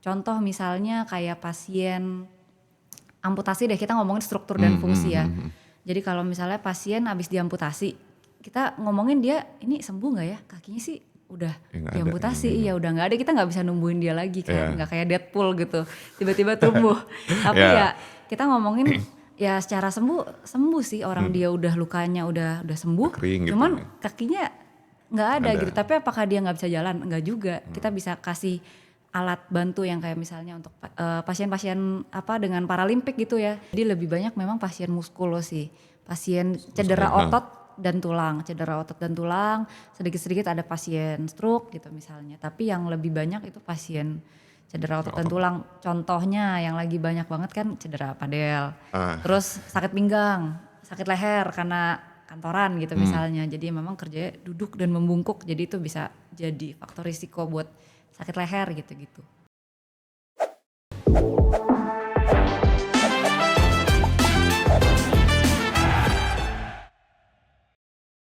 Contoh misalnya kayak pasien amputasi deh, kita ngomongin struktur dan fungsi ya. Jadi kalau misalnya pasien habis diamputasi, kita ngomongin dia ini sembuh nggak ya, kakinya sih udah diamputasi, ya udah nggak ada, kita nggak bisa numbuhin dia lagi kan, nggak kayak Deadpool gitu, tiba-tiba tumbuh. Tapi ya kita ngomongin ya secara sembuh sih, orang dia udah lukanya udah sembuh, Kering gitu. cuman kakinya nggak ada gitu. Tapi apakah dia nggak bisa jalan? Enggak juga. Kita bisa kasih alat bantu yang kayak misalnya untuk pasien-pasien apa dengan paralimpik gitu ya. Jadi lebih banyak memang pasien muskulo sih, pasien cedera otot dan tulang, sedikit-sedikit ada pasien stroke gitu misalnya. Tapi yang lebih banyak itu pasien cedera otot dan tulang. Contohnya yang lagi banyak banget kan cedera padel, terus sakit pinggang, sakit leher karena kantoran gitu misalnya. Jadi memang kerjanya duduk dan membungkuk, jadi itu bisa jadi faktor risiko buat sakit leher gitu-gitu.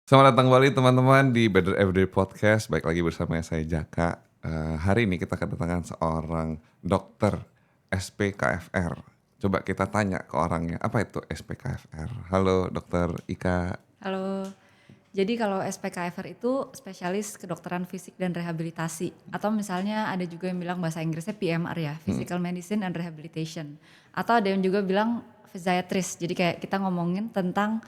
Selamat datang kembali teman-teman di Better Everyday Podcast. Baik lagi bersama saya Jaka. Hari ini kita kedatangan seorang dokter SPKFR. Coba kita tanya ke orangnya, apa itu SPKFR? Halo Dokter Ika. Halo. Jadi kalau SPKFR itu spesialis kedokteran fisik dan rehabilitasi. Atau misalnya ada juga yang bilang bahasa Inggrisnya PMR ya, Physical Medicine and Rehabilitation. Atau ada yang juga bilang physiatrist. Jadi kayak kita ngomongin tentang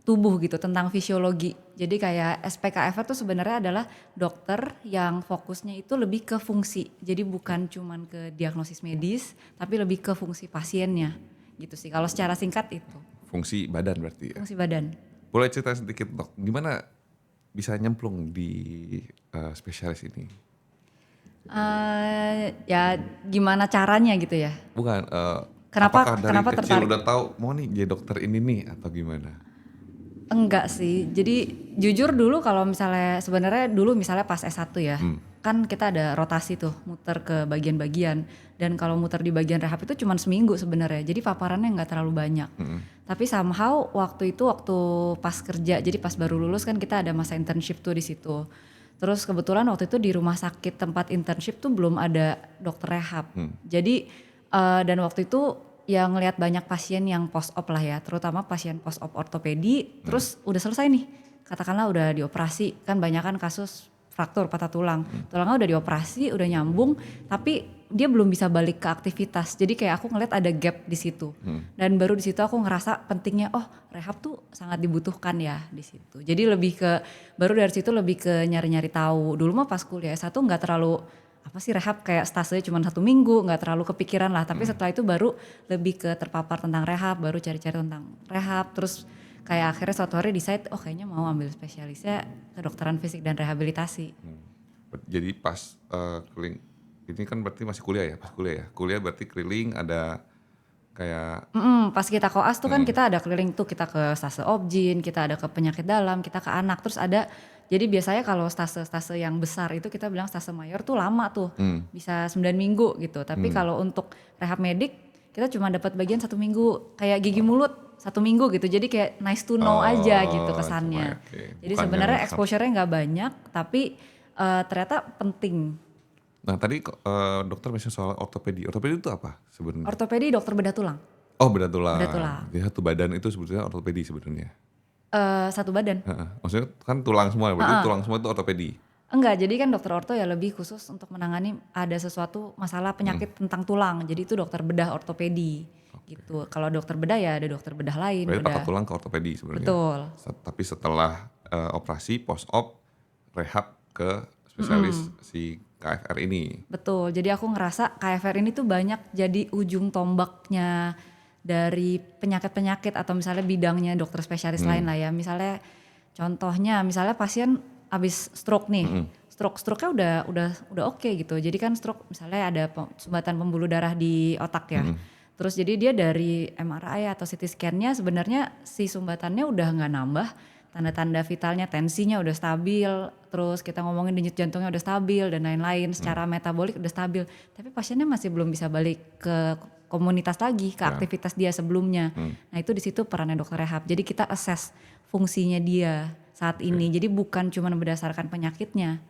tubuh gitu, tentang fisiologi. Jadi kayak SPKFR itu sebenarnya adalah dokter yang fokusnya itu lebih ke fungsi. Jadi bukan cuman ke diagnosis medis, tapi lebih ke fungsi pasiennya gitu sih. Kalau secara singkat itu. Fungsi badan berarti ya? Fungsi badan. Boleh cerita sedikit dok, gimana bisa nyemplung di spesialis ini? Ya gimana caranya gitu ya? Bukan, Kenapa apakah dari kecil tertarik? udah tahu mau nih jadi dokter ini nih atau gimana? Enggak sih. Jadi jujur dulu kalau misalnya sebenarnya dulu misalnya pas S1 ya. Kan kita ada rotasi tuh muter ke bagian-bagian. Dan kalau muter di bagian rehab itu cuma seminggu sebenarnya. Jadi paparannya nggak terlalu banyak. Tapi somehow waktu pas kerja, jadi pas baru lulus kan kita ada masa internship tuh di situ. Terus kebetulan waktu itu di rumah sakit tempat internship tuh belum ada dokter rehab. Jadi dan waktu itu yang ngelihat banyak pasien yang post op lah ya, terutama pasien post op ortopedi, terus udah selesai nih, katakanlah udah dioperasi, kan banyak kan kasus fraktur patah tulang, tulangnya udah dioperasi, udah nyambung, tapi dia belum bisa balik ke aktivitas. Jadi kayak aku ngeliat ada gap di situ, dan baru di situ aku ngerasa pentingnya, oh rehab tuh sangat dibutuhkan ya di situ. Jadi baru dari situ lebih ke nyari-nyari tahu. Dulu mah pas kuliah S1 nggak terlalu apa sih rehab, kayak stasenya cuma 1 minggu, nggak terlalu kepikiran lah. Tapi setelah itu baru lebih ke terpapar tentang rehab, baru cari-cari tentang rehab. Terus kayak akhirnya suatu hari decide, oh kayaknya mau ambil spesialisnya kedokteran fisik dan rehabilitasi. Jadi pas keliling, ini kan berarti masih kuliah ya, pas kuliah ya. Kuliah berarti keliling ada kayak Pas kita koas tuh kan kita ada keliling tuh, kita ke stase obgyn, kita ada ke penyakit dalam, kita ke anak. Terus ada, jadi biasanya kalau stase-stase yang besar itu kita bilang stase mayor tuh lama tuh, bisa 9 minggu gitu. Tapi kalau untuk rehab medik kita cuma dapat bagian 1 minggu, kayak gigi mulut 1 minggu gitu. Jadi kayak nice to know aja gitu kesannya. Jadi bukan sebenarnya yang exposure-nya nggak banyak, tapi ternyata penting. Nah tadi dokter misalnya soal ortopedi. Ortopedi itu apa sebenarnya? Ortopedi dokter bedah tulang. Oh bedah tulang. Bedah tulang. Jadi satu badan itu sebetulnya ortopedi sebenarnya. Satu badan. Maksudnya kan tulang semua, berarti tulang semua itu ortopedi. Enggak, jadi kan dokter orto ya lebih khusus untuk menangani ada sesuatu masalah penyakit tentang tulang. Jadi itu dokter bedah ortopedi gitu. Kalau dokter bedah ya ada dokter bedah lain. Berarti patah tulang ke ortopedi sebenarnya. Betul. Tapi setelah operasi post op rehab ke spesialis si KFR ini. Betul, jadi aku ngerasa KFR ini tuh banyak jadi ujung tombaknya dari penyakit-penyakit atau misalnya bidangnya dokter spesialis lain lah ya. Misalnya contohnya misalnya pasien habis stroke nih. Stroke-nya udah oke gitu. Jadi kan stroke misalnya ada sumbatan pembuluh darah di otak ya. Terus jadi dia dari MRI atau CT scan-nya sebenarnya si sumbatannya udah nggak nambah, tanda-tanda vitalnya, tensinya udah stabil, terus kita ngomongin denyut jantungnya udah stabil dan lain-lain, secara metabolik udah stabil. Tapi pasiennya masih belum bisa balik ke komunitas lagi, ke aktivitas dia sebelumnya. Nah itu di situ perannya dokter rehab. Jadi kita assess fungsinya dia saat ini. Jadi bukan cuma berdasarkan penyakitnya.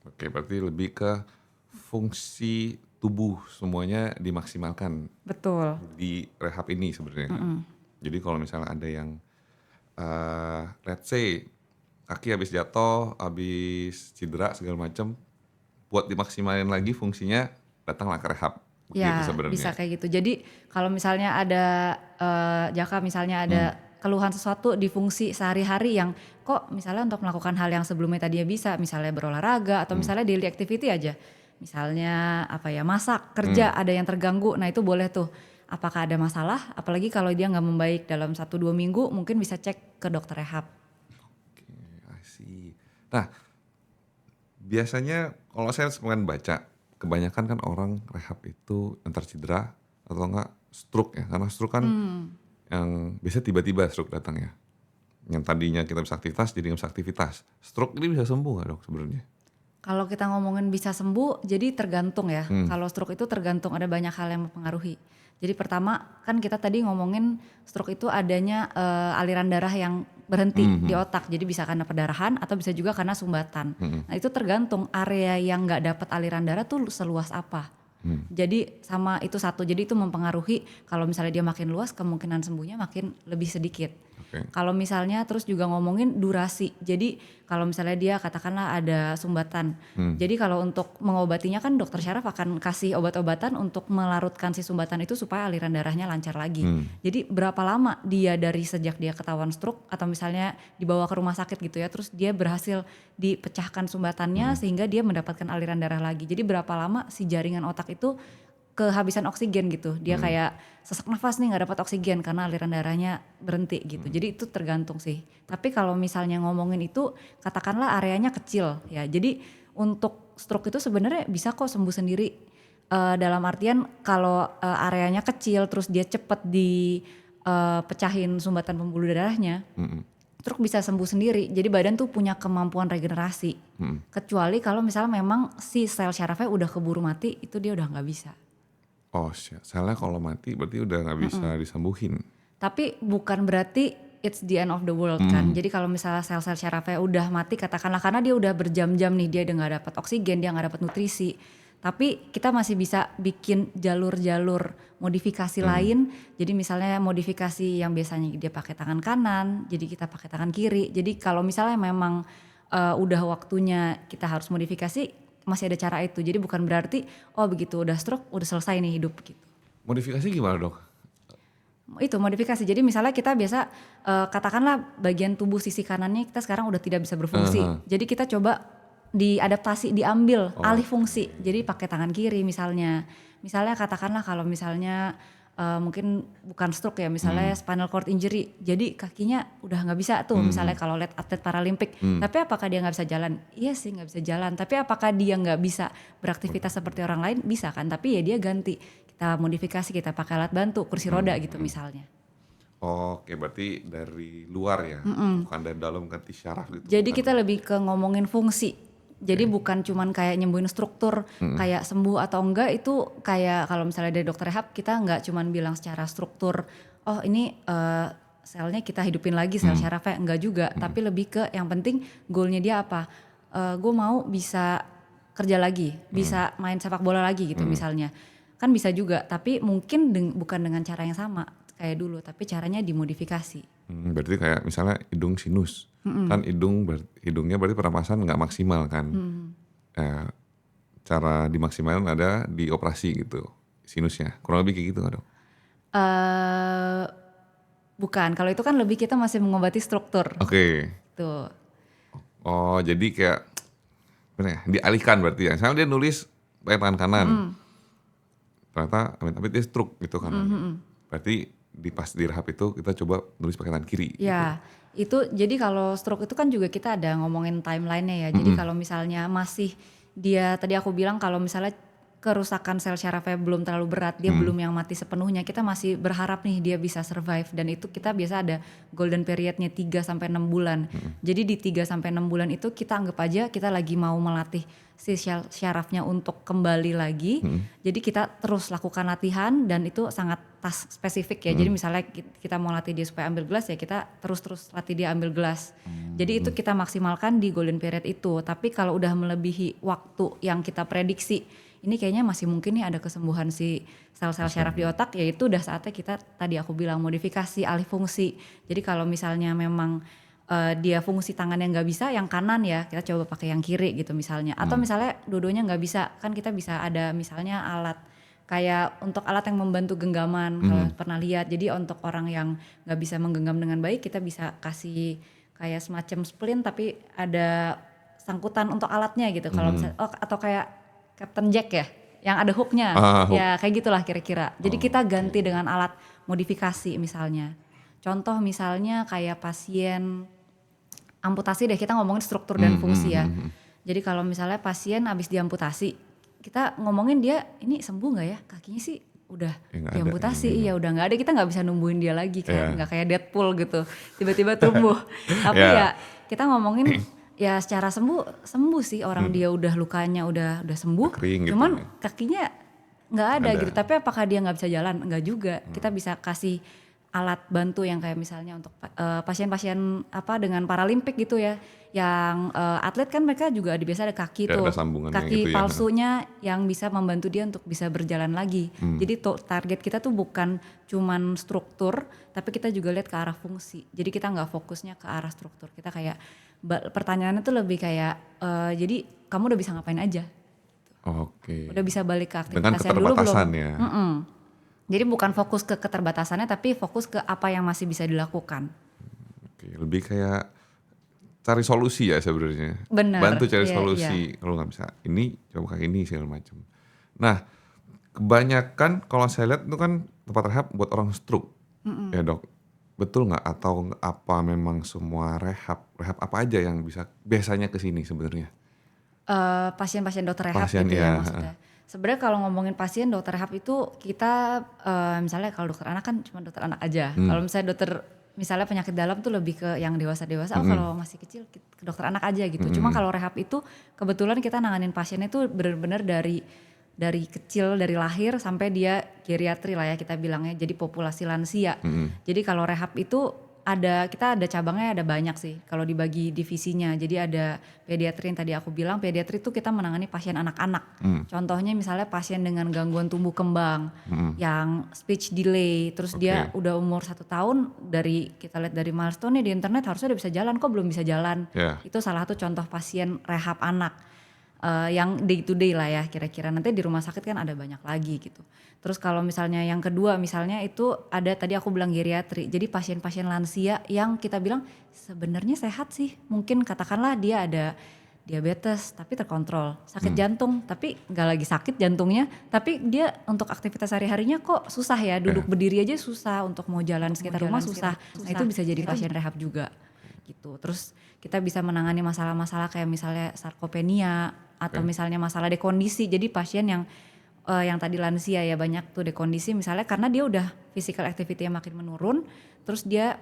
Oke, berarti lebih ke fungsi tubuh semuanya dimaksimalkan Betul. di rehab ini sebenarnya kan. Jadi kalau misalnya ada yang let's say kaki habis jatuh, habis cedera segala macam, buat dimaksimalin lagi fungsinya datanglah ke rehab. Gitu Ya, sebenarnya. bisa kayak gitu. Jadi kalau misalnya ada Jaka misalnya ada keluhan sesuatu di fungsi sehari-hari yang kok misalnya untuk melakukan hal yang sebelumnya tadinya bisa, misalnya berolahraga atau misalnya daily activity aja. Misalnya apa ya, masak, kerja ada yang terganggu. Nah, itu boleh tuh. Apakah ada masalah? Apalagi kalau dia nggak membaik dalam 1-2 minggu, mungkin bisa cek ke dokter rehab. Oke, I see. Nah, biasanya kalau saya sebenarnya baca, kebanyakan kan orang rehab itu yang tercedera atau enggak stroke ya. Karena stroke kan yang biasanya tiba-tiba stroke datang ya. Yang tadinya kita bisa aktivitas jadi nggak bisa aktivitas. Stroke ini bisa sembuh nggak dok sebenarnya? Kalau kita ngomongin bisa sembuh, jadi tergantung ya. Kalau stroke itu tergantung, ada banyak hal yang mempengaruhi. Jadi pertama kan kita tadi ngomongin stroke itu adanya aliran darah yang berhenti di otak. Jadi bisa karena perdarahan atau bisa juga karena sumbatan. Nah itu tergantung area yang nggak dapat aliran darah tuh seluas apa. Jadi sama itu satu, jadi itu mempengaruhi kalau misalnya dia makin luas kemungkinan sembuhnya makin lebih sedikit. Oke. Kalau misalnya terus juga ngomongin durasi, jadi kalau misalnya dia katakanlah ada sumbatan, jadi kalau untuk mengobatinya kan dokter syaraf akan kasih obat-obatan untuk melarutkan si sumbatan itu supaya aliran darahnya lancar lagi. Jadi berapa lama dia dari sejak dia ketahuan stroke atau misalnya dibawa ke rumah sakit gitu ya, terus dia berhasil dipecahkan sumbatannya sehingga dia mendapatkan aliran darah lagi. Jadi berapa lama si jaringan otak itu kehabisan oksigen gitu, dia kayak sesak nafas nih nggak dapat oksigen karena aliran darahnya berhenti gitu. Jadi itu tergantung sih. Tapi kalau misalnya ngomongin itu katakanlah areanya kecil ya, jadi untuk stroke itu sebenarnya bisa kok sembuh sendiri. Dalam artian kalau areanya kecil terus dia cepet pecahin sumbatan pembuluh darahnya, stroke bisa sembuh sendiri. Jadi badan tuh punya kemampuan regenerasi. Kecuali kalau misalnya memang si sel syarafnya udah keburu mati, itu dia udah nggak bisa. Oh, selnya kalau mati berarti udah nggak bisa disembuhin. Tapi bukan berarti it's the end of the world kan. Jadi kalau misalnya sel-sel syarafnya udah mati katakanlah karena dia udah berjam-jam nih dia udah nggak dapat oksigen, dia nggak dapat nutrisi. Tapi kita masih bisa bikin jalur-jalur modifikasi lain. Jadi misalnya modifikasi yang biasanya dia pakai tangan kanan, jadi kita pakai tangan kiri. Jadi kalau misalnya memang udah waktunya kita harus modifikasi, masih ada cara itu. Jadi bukan berarti oh begitu udah stroke udah selesai nih hidup gitu. Modifikasi gimana dok? Itu modifikasi. Jadi misalnya kita biasa katakanlah bagian tubuh sisi kanannya kita sekarang udah tidak bisa berfungsi. Jadi kita coba diadaptasi, diambil alih fungsi. Jadi pakai tangan kiri misalnya. Misalnya katakanlah kalau misalnya mungkin bukan stroke ya, misalnya spinal cord injury. Jadi kakinya udah nggak bisa tuh misalnya kalau lihat atlet paralimpik. Tapi apakah dia nggak bisa jalan? Iya sih nggak bisa jalan. Tapi apakah dia nggak bisa beraktivitas seperti orang lain? Bisa kan, tapi ya dia ganti. Kita modifikasi, kita pakai alat bantu, kursi roda gitu misalnya. Oke, berarti dari luar ya, bukan dari dalam ganti syaraf gitu. Jadi bukan. kita lebih ke ngomongin fungsi. Jadi bukan cuman kayak nyembuhin struktur, kayak sembuh atau enggak itu kayak kalau misalnya dari dokter rehab kita nggak cuman bilang secara struktur, oh ini selnya kita hidupin lagi sel syarafnya, enggak juga. Tapi lebih ke yang penting goalnya dia apa, gue mau bisa kerja lagi, bisa main sepak bola lagi gitu misalnya. Kan bisa juga, tapi mungkin bukan dengan cara yang sama kayak dulu, tapi caranya dimodifikasi. Berarti kayak misalnya hidung sinus, kan hidungnya berarti pernapasan nggak maksimal kan. Cara dimaksimalkan ada di operasi gitu, sinusnya. Kurang lebih kayak gitu nggak dok? Bukan, kalau itu kan lebih kita masih mengobati struktur. Oke. Tuh. Oh jadi kayak bener ya, dialihkan berarti ya. Misalnya dia nulis pakai tangan kanan, ternyata amit-amit dia stroke gitu kan. Berarti pas di rehab itu kita coba nulis pakai tangan kiri. Ya, itu jadi kalau stroke itu kan juga kita ada ngomongin timeline-nya ya. Jadi kalau misalnya masih dia tadi aku bilang kalau misalnya kerusakan sel syarafnya belum terlalu berat, dia belum yang mati sepenuhnya, kita masih berharap nih dia bisa survive, dan itu kita biasa ada golden periodnya 3-6 bulan. Jadi di 3-6 bulan itu kita anggap aja kita lagi mau melatih si syarafnya untuk kembali lagi. Jadi kita terus lakukan latihan dan itu sangat task spesifik ya. Jadi misalnya kita mau latih dia supaya ambil gelas ya kita terus latih dia ambil gelas. Jadi itu kita maksimalkan di golden period itu. Tapi kalau udah melebihi waktu yang kita prediksi, ini kayaknya masih mungkin nih ada kesembuhan si sel-sel syaraf di otak, yaitu udah saatnya kita tadi aku bilang modifikasi alih fungsi. Jadi kalau misalnya memang dia fungsi tangannya nggak bisa yang kanan ya kita coba pakai yang kiri gitu misalnya. Atau misalnya dua-duanya nggak bisa, kan kita bisa ada misalnya alat kayak untuk alat yang membantu genggaman kalau pernah lihat. Jadi untuk orang yang nggak bisa menggenggam dengan baik kita bisa kasih kayak semacam splint tapi ada sangkutan untuk alatnya gitu. Kalau misalnya atau kayak Captain Jack ya yang ada hooknya ya kayak gitulah kira-kira. Jadi kita ganti dengan alat modifikasi misalnya. Contoh misalnya kayak pasien amputasi deh, kita ngomongin struktur dan fungsi ya. Jadi kalau misalnya pasien habis diamputasi, kita ngomongin dia ini sembuh nggak ya, kakinya sih udah diamputasi, iya udah nggak ada, kita nggak bisa numbuhin dia lagi kan, nggak kayak Deadpool gitu, tiba-tiba tumbuh. Tapi ya kita ngomongin ya secara sembuh sih orang dia udah lukanya udah sembuh, Kering cuman gitu. kakinya nggak ada gitu. Tapi apakah dia nggak bisa jalan? Nggak juga. Kita bisa kasih alat bantu yang kayak misalnya untuk pasien-pasien apa dengan paralimpik gitu ya, yang atlet kan mereka juga biasa ada kaki Kayak tuh, ada sambungannya kaki gitu ya. palsunya yang bisa membantu dia untuk bisa berjalan lagi. Jadi target kita tuh bukan cuman struktur, tapi kita juga lihat ke arah fungsi. Jadi kita nggak fokusnya ke arah struktur, kita kayak pertanyaannya tuh lebih kayak jadi kamu udah bisa ngapain aja? Oke. Udah bisa balik ke Dengan aktivitas yang dulu belum? keterbatasan ya. Jadi bukan fokus ke keterbatasannya, tapi fokus ke apa yang masih bisa dilakukan. Oke, lebih kayak cari solusi ya sebenarnya. Benar. Bantu cari Iya, solusi. Kalau nggak bisa ini, coba kayak ini segala macam. Nah, kebanyakan kalau saya lihat itu kan tempat rehab buat orang stroke. Ya dok, betul nggak? Atau apa memang semua rehab apa aja yang bisa biasanya ke sini sebenarnya? Pasien-pasien dokter rehab Pasien, gitu ya. ya maksudnya. Sebenarnya kalau ngomongin pasien dokter rehab itu kita misalnya kalau dokter anak kan cuma dokter anak aja. Kalau misalnya dokter misalnya penyakit dalam tuh lebih ke yang dewasa-dewasa. Oh kalau masih kecil ke dokter anak aja gitu. Cuma kalau rehab itu kebetulan kita nanganin pasiennya itu benar-benar dari kecil, dari lahir sampai dia geriatri lah ya kita bilangnya. Jadi populasi lansia. Jadi kalau rehab itu kita ada cabangnya ada banyak sih kalau dibagi divisinya. Jadi ada pediatri yang tadi aku bilang, pediatri itu kita menangani pasien anak-anak. Contohnya misalnya pasien dengan gangguan tumbuh kembang yang speech delay, terus dia udah umur 1 tahun, dari kita lihat dari milestone nih di internet harusnya udah bisa jalan, kok belum bisa jalan. Itu salah satu contoh pasien rehab anak yang day to day lah ya kira-kira. Nanti di rumah sakit kan ada banyak lagi gitu. Terus kalau misalnya yang kedua misalnya itu ada tadi aku bilang geriatri. Jadi pasien-pasien lansia yang kita bilang sebenarnya sehat sih. Mungkin katakanlah dia ada diabetes tapi terkontrol. Sakit jantung tapi gak lagi sakit jantungnya. Tapi dia untuk aktivitas sehari-harinya kok susah ya. Duduk berdiri aja susah, untuk mau jalan sekitar rumah susah. Nah itu bisa jadi pasien rehab juga gitu. Terus kita bisa menangani masalah-masalah kayak misalnya sarkopenia atau misalnya masalah dekondisi. Jadi pasien yang tadi lansia ya banyak tuh dekondisi misalnya karena dia udah physical activity yang makin menurun, terus dia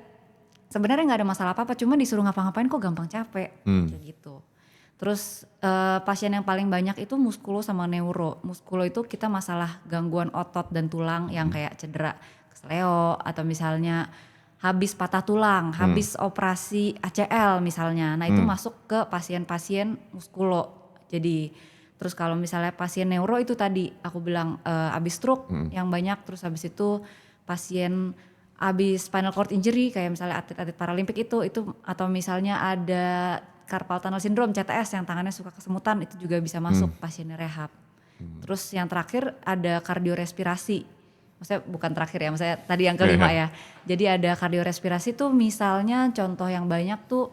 sebenarnya nggak ada masalah apa-apa, cuma disuruh ngapa-ngapain kok gampang capek kayak gitu. Terus pasien yang paling banyak itu muskulo sama neuro. Muskulo itu kita masalah gangguan otot dan tulang yang kayak cedera kesleo atau misalnya habis patah tulang, habis operasi ACL misalnya. Nah itu masuk ke pasien-pasien muskulo. Jadi terus kalau misalnya pasien neuro itu tadi aku bilang habis stroke yang banyak, terus habis itu pasien habis spinal cord injury kayak misalnya atlet-atlet paralimpik itu atau misalnya ada carpal tunnel syndrome CTS yang tangannya suka kesemutan, itu juga bisa masuk pasiennya rehab. Terus yang terakhir ada kardiorespirasi. Maksudnya bukan terakhir ya, maksudnya tadi yang kelima ya. Jadi ada kardiorespirasi tuh misalnya contoh yang banyak tuh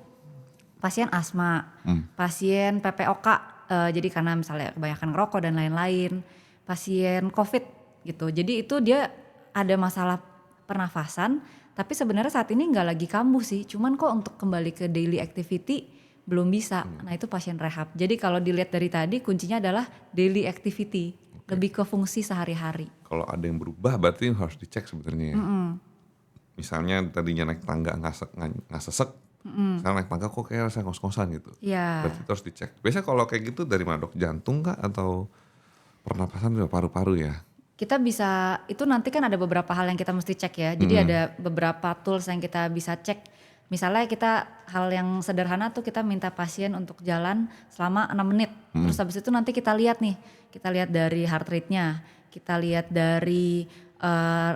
pasien asma, pasien PPOK, jadi karena misalnya kebanyakan ngerokok dan lain-lain, pasien COVID gitu. Jadi itu dia ada masalah pernafasan, tapi sebenarnya saat ini nggak lagi kambuh sih, cuman kok untuk kembali ke daily activity belum bisa. Nah itu pasien rehab. Jadi kalau dilihat dari tadi kuncinya adalah daily activity. lebih ke fungsi sehari-hari. Kalau ada yang berubah berarti harus dicek sebenarnya ya. Misalnya tadinya naik tangga nggak sesek, sekarang naik tangga kok kayak rasa ngos-ngosan gitu. Ya, Berarti itu harus dicek. Biasanya kalau kayak gitu dari mana dok? Jantung kah atau pernapasan atau paru-paru ya? kita bisa, itu nanti kan ada beberapa hal yang kita mesti cek ya. Jadi ada beberapa tools yang kita bisa cek. Misalnya kita hal yang sederhana tuh kita minta pasien untuk jalan selama 6 menit. Terus habis itu nanti kita lihat nih, kita lihat dari heart rate-nya, kita lihat dari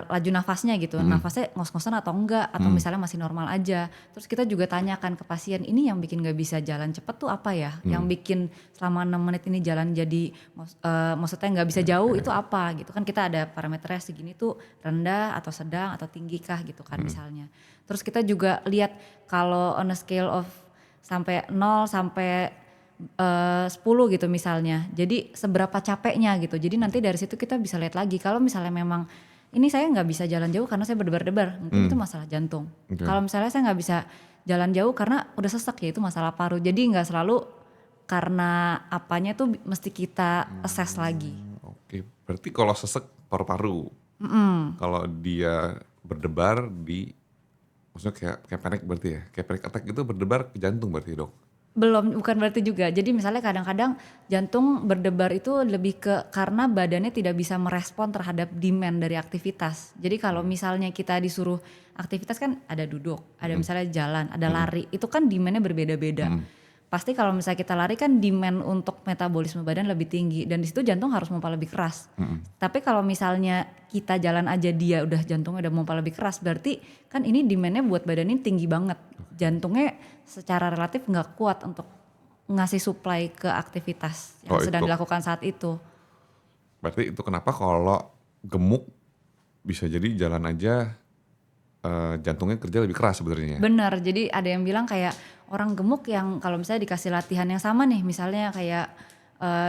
laju nafasnya gitu, nafasnya ngos-ngosan atau enggak, atau misalnya masih normal aja. Terus kita juga tanyakan ke pasien, ini yang bikin gak bisa jalan cepet tuh apa ya? Yang bikin selama 6 menit ini jalan jadi maksudnya gak bisa jauh itu apa gitu kan, kita ada parameternya segini tuh rendah atau sedang atau tinggi kah gitu kan misalnya. Terus kita juga lihat kalau on a scale of sampai 0 sampai 10 gitu misalnya. Jadi seberapa capeknya gitu. Jadi nanti dari situ kita bisa lihat lagi kalau misalnya memang ini saya nggak bisa jalan jauh karena saya berdebar-debar, mungkin itu masalah jantung. Kalau misalnya saya nggak bisa jalan jauh karena udah sesek ya itu masalah paru. Jadi nggak selalu karena apanya tuh mesti kita assess lagi. Oke, berarti kalau sesek paru-paru. Kalau dia berdebar di, maksudnya kayak panic berarti ya? Kayak panic attack itu berdebar ke jantung berarti dok? Belum, bukan berarti juga. Jadi misalnya kadang-kadang jantung berdebar itu lebih ke karena badannya tidak bisa merespon terhadap demand dari aktivitas. Jadi kalau misalnya kita disuruh aktivitas kan ada duduk, ada misalnya jalan, ada lari, itu kan demandnya berbeda-beda. Pasti kalau misalnya kita lari kan demand untuk metabolisme badan lebih tinggi dan di situ jantung harus pompa lebih keras. Tapi kalau misalnya kita jalan aja dia udah jantungnya udah pompa lebih keras, berarti kan ini demandnya buat badan ini tinggi banget. Jantungnya secara relatif nggak kuat untuk ngasih supply ke aktivitas yang sedang dilakukan saat itu. Berarti itu kenapa kalau gemuk bisa jadi jalan aja jantungnya kerja lebih keras sebenarnya. Benar, jadi ada yang bilang kayak orang gemuk yang kalau misalnya dikasih latihan yang sama nih, misalnya kayak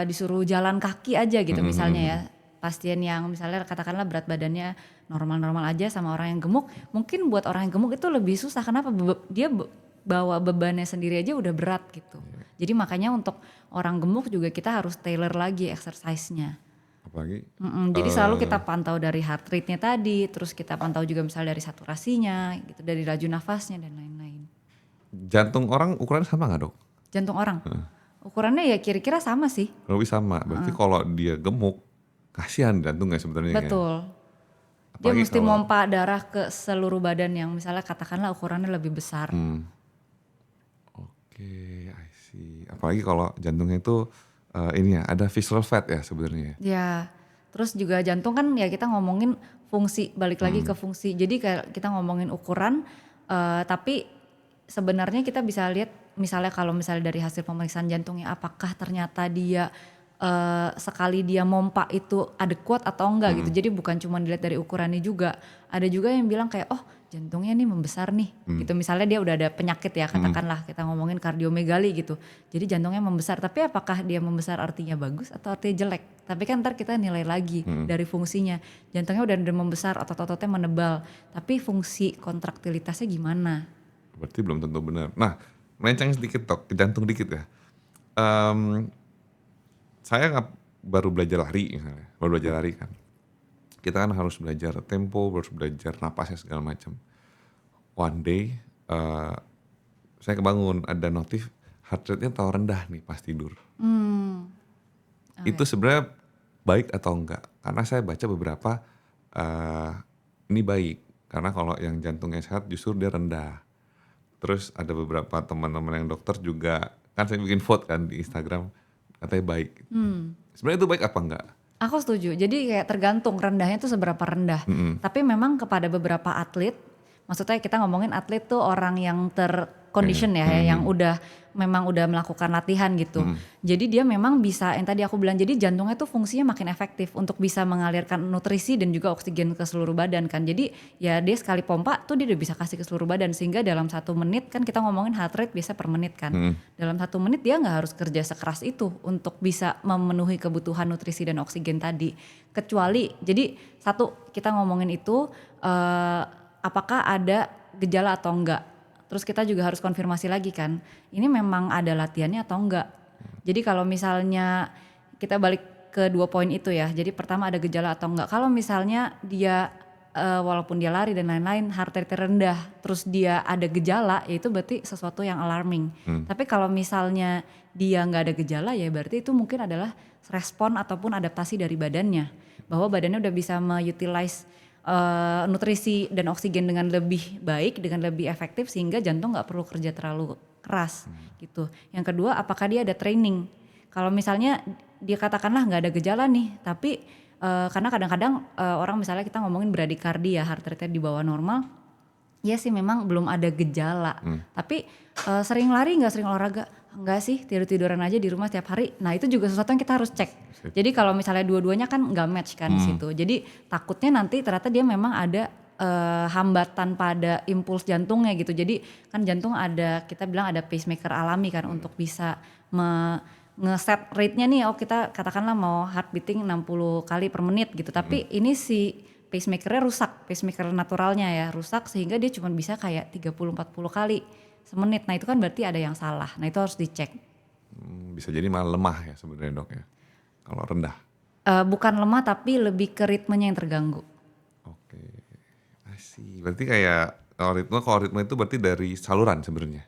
disuruh jalan kaki aja gitu misalnya ya. Pasien yang misalnya katakanlah berat badannya normal-normal aja sama orang yang gemuk, mungkin buat orang yang gemuk itu lebih susah. Kenapa? Dia bawa bebannya sendiri aja udah berat gitu. Jadi makanya untuk orang gemuk juga kita harus tailor lagi exercise-nya. Apalagi? Jadi selalu kita pantau dari heart rate-nya tadi, terus kita pantau juga misalnya dari saturasinya, gitu, dari laju nafasnya dan lain-lain. Jantung orang ukurannya sama nggak dok? Jantung orang, ukurannya ya kira-kira sama sih. Lebih sama. Berarti kalau dia gemuk, kasihan jantungnya sebenarnya. Betul. Dia mesti mompa darah ke seluruh badan yang misalnya katakanlah ukurannya lebih besar. Oke, I see. Apalagi kalau jantungnya itu ini ya ada visceral fat ya sebenarnya. Ya, terus juga jantung kan ya kita ngomongin fungsi, balik lagi ke fungsi. Jadi kayak kita ngomongin ukuran, tapi sebenarnya kita bisa lihat misalnya kalau misalnya dari hasil pemeriksaan jantungnya apakah ternyata dia sekali dia mompa itu adekuat atau enggak gitu. Jadi bukan cuma dilihat dari ukurannya juga. Ada juga yang bilang kayak oh jantungnya nih membesar nih gitu. Misalnya dia udah ada penyakit ya katakanlah kita ngomongin kardiomegali gitu. Jadi jantungnya membesar tapi apakah dia membesar artinya bagus atau artinya jelek. Tapi kan ntar kita nilai lagi dari fungsinya. Jantungnya udah membesar, otot-ototnya menebal. Tapi fungsi kontraktilitasnya gimana? Berarti belum tentu benar. Nah melenceng sedikit dok, ke jantung dikit ya. Saya baru belajar lari misalnya, baru belajar lari kan. Kita kan harus belajar tempo, harus belajar napasnya segala macam. One day saya kebangun ada notif heart rate-nya terlalu rendah nih pas tidur. Itu sebenarnya baik atau enggak? Karena saya baca beberapa ini baik. Karena kalau yang jantungnya sehat justru dia rendah. Terus ada beberapa teman-teman yang dokter juga, kan saya bikin vote kan di Instagram, katanya baik. Sebenarnya itu baik apa enggak? Aku setuju. Jadi kayak tergantung rendahnya itu seberapa rendah. Tapi memang kepada beberapa atlet, maksudnya kita ngomongin atlet tuh orang yang tercondition ya, yang memang udah melakukan latihan gitu. Jadi dia memang bisa, yang tadi aku bilang, jadi jantungnya tuh fungsinya makin efektif untuk bisa mengalirkan nutrisi dan juga oksigen ke seluruh badan kan. Jadi ya dia sekali pompa tuh dia udah bisa kasih ke seluruh badan sehingga dalam 1 menit kan kita ngomongin heart rate biasa per menit kan. Dalam 1 menit dia nggak harus kerja sekeras itu untuk bisa memenuhi kebutuhan nutrisi dan oksigen tadi. Kecuali jadi satu kita ngomongin itu apakah ada gejala atau enggak. Terus kita juga harus konfirmasi lagi kan, ini memang ada latihannya atau enggak. Jadi kalau misalnya kita balik ke 2 poin itu ya. Jadi pertama ada gejala atau enggak. Kalau misalnya dia walaupun dia lari dan lain-lain heart rate rendah terus dia ada gejala ya itu berarti sesuatu yang alarming. Tapi kalau misalnya dia nggak ada gejala ya berarti itu mungkin adalah respon ataupun adaptasi dari badannya. Bahwa badannya udah bisa mengutilize nutrisi dan oksigen dengan lebih baik, dengan lebih efektif sehingga jantung nggak perlu kerja terlalu keras gitu. Yang kedua apakah dia ada training. Kalau misalnya dia katakanlah nggak ada gejala nih tapi karena kadang-kadang orang misalnya kita ngomongin bradikardia, heart rate di bawah normal, ya sih memang belum ada gejala. Tapi sering lari nggak, sering olahraga? Enggak sih, tidur-tiduran aja di rumah setiap hari. Nah itu juga sesuatu yang kita harus cek. Jadi kalau misalnya dua-duanya kan nggak match kan di situ. Jadi takutnya nanti ternyata dia memang ada hambatan pada impuls jantungnya gitu. Jadi kan jantung ada, kita bilang ada pacemaker alami kan untuk bisa nge-set rate-nya nih, kita katakanlah mau heart beating 60 kali per menit gitu. Tapi ini si pacemaker-nya rusak, pacemaker naturalnya ya rusak sehingga dia cuma bisa kayak 30-40 kali semenit. Nah itu kan berarti ada yang salah. Nah itu harus dicek. Bisa jadi malah lemah ya sebenarnya dok ya, kalau rendah. Bukan lemah tapi lebih ke ritmenya yang terganggu. Oke, asih. Berarti kayak kalau ritme itu berarti dari saluran sebenarnya.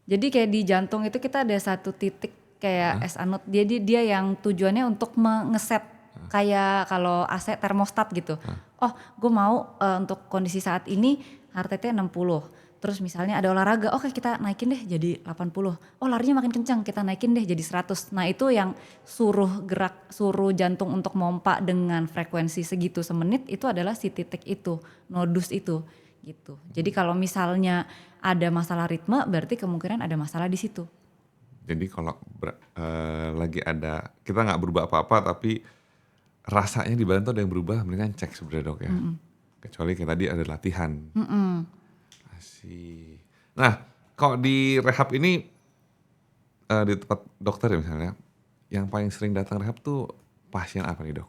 Jadi kayak di jantung itu kita ada satu titik kayak S anode. Jadi dia yang tujuannya untuk ngeset kayak kalau AC termostat gitu. Oh, gue mau untuk kondisi saat ini heart rate-nya 60. Terus misalnya ada olahraga, oke kita naikin deh jadi 80. Oh larinya makin kencang, kita naikin deh jadi 100. Nah itu yang suruh jantung untuk mompa dengan frekuensi segitu semenit itu adalah si titik itu, nodus itu gitu. Jadi kalau misalnya ada masalah ritme berarti kemungkinan ada masalah di situ. Jadi kalau lagi ada, kita nggak berubah apa-apa tapi rasanya di badan tuh ada yang berubah, mendingan cek sebenarnya dok ya. Kecuali kayak tadi ada latihan. Asih. Nah kalau di rehab ini di tempat dokter ya misalnya, yang paling sering datang rehab tuh pasien apa nih dok?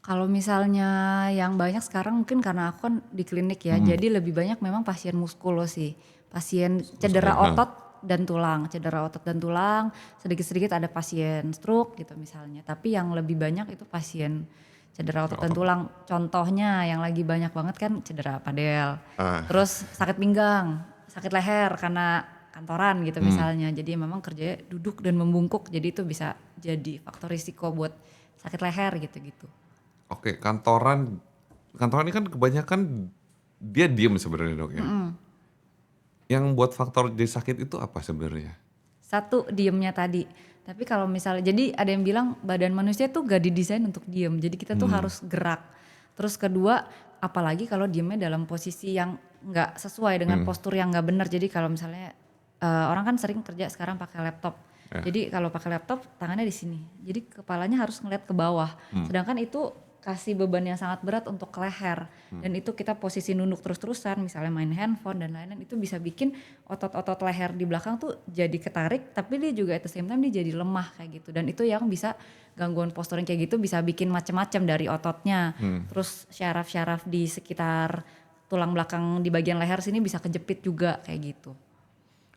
Kalau misalnya yang banyak sekarang mungkin karena aku kan di klinik ya, jadi lebih banyak memang pasien muskulo sih. Pasien cedera otot dan tulang, sedikit-sedikit ada pasien stroke gitu misalnya. Tapi yang lebih banyak itu pasien cedera otot dan tulang. Contohnya yang lagi banyak banget kan cedera padel, terus sakit pinggang, sakit leher karena kantoran gitu misalnya. Jadi memang kerjanya duduk dan membungkuk, jadi itu bisa jadi faktor risiko buat sakit leher gitu-gitu. Oke, kantoran ini kan kebanyakan dia diem sebenarnya dok ya. Yang buat faktor jadi sakit itu apa sebenarnya? Satu, diemnya tadi. Tapi kalau misalnya, jadi ada yang bilang badan manusia tuh gak didesain untuk diem. Jadi kita tuh harus gerak. Terus kedua, apalagi kalau diemnya dalam posisi yang gak sesuai dengan postur yang gak benar. Jadi kalau misalnya orang kan sering kerja sekarang pakai laptop. Jadi kalau pakai laptop tangannya di sini. Jadi kepalanya harus ngeliat ke bawah. Sedangkan itu kasih beban yang sangat berat untuk ke leher. Dan itu kita posisi nunduk terus-terusan, misalnya main handphone dan lain-lain, itu bisa bikin otot-otot leher di belakang tuh jadi ketarik, tapi dia juga at the same time dia jadi lemah kayak gitu. Dan itu yang bisa gangguan posturing kayak gitu bisa bikin macam-macam dari ototnya. Terus syaraf-syaraf di sekitar tulang belakang di bagian leher sini bisa kejepit juga kayak gitu.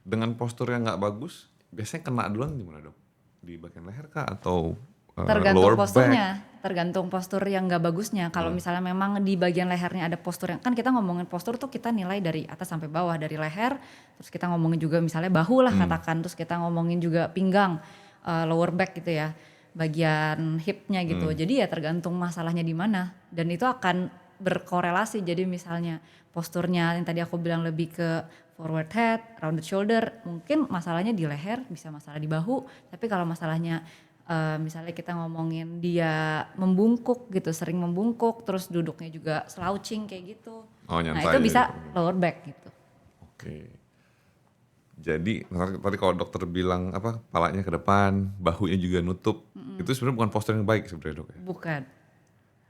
Dengan postur yang nggak bagus, biasanya kena duluan di mana dok? Di bagian leher kah atau Tergantung lower posturnya, back? tergantung postur yang gak bagusnya. Kalau misalnya memang di bagian lehernya ada postur yang, kan kita ngomongin postur tuh kita nilai dari atas sampai bawah, dari leher, terus kita ngomongin juga misalnya bahu lah katakan, terus kita ngomongin juga pinggang, lower back gitu ya, bagian hipnya gitu. Jadi ya tergantung masalahnya di mana, dan itu akan berkorelasi. Jadi misalnya posturnya yang tadi aku bilang lebih ke forward head, rounded shoulder, mungkin masalahnya di leher, bisa masalah di bahu. Tapi kalau masalahnya misalnya kita ngomongin dia membungkuk gitu, sering membungkuk, terus duduknya juga slouching kayak gitu. Oh, Nah nyantai itu bisa gitu. lower back gitu. Oke. Jadi tadi kalau dokter bilang apa, palanya ke depan, bahunya juga nutup, itu sebenarnya bukan postur yang baik sebenarnya dok ya. Bukan.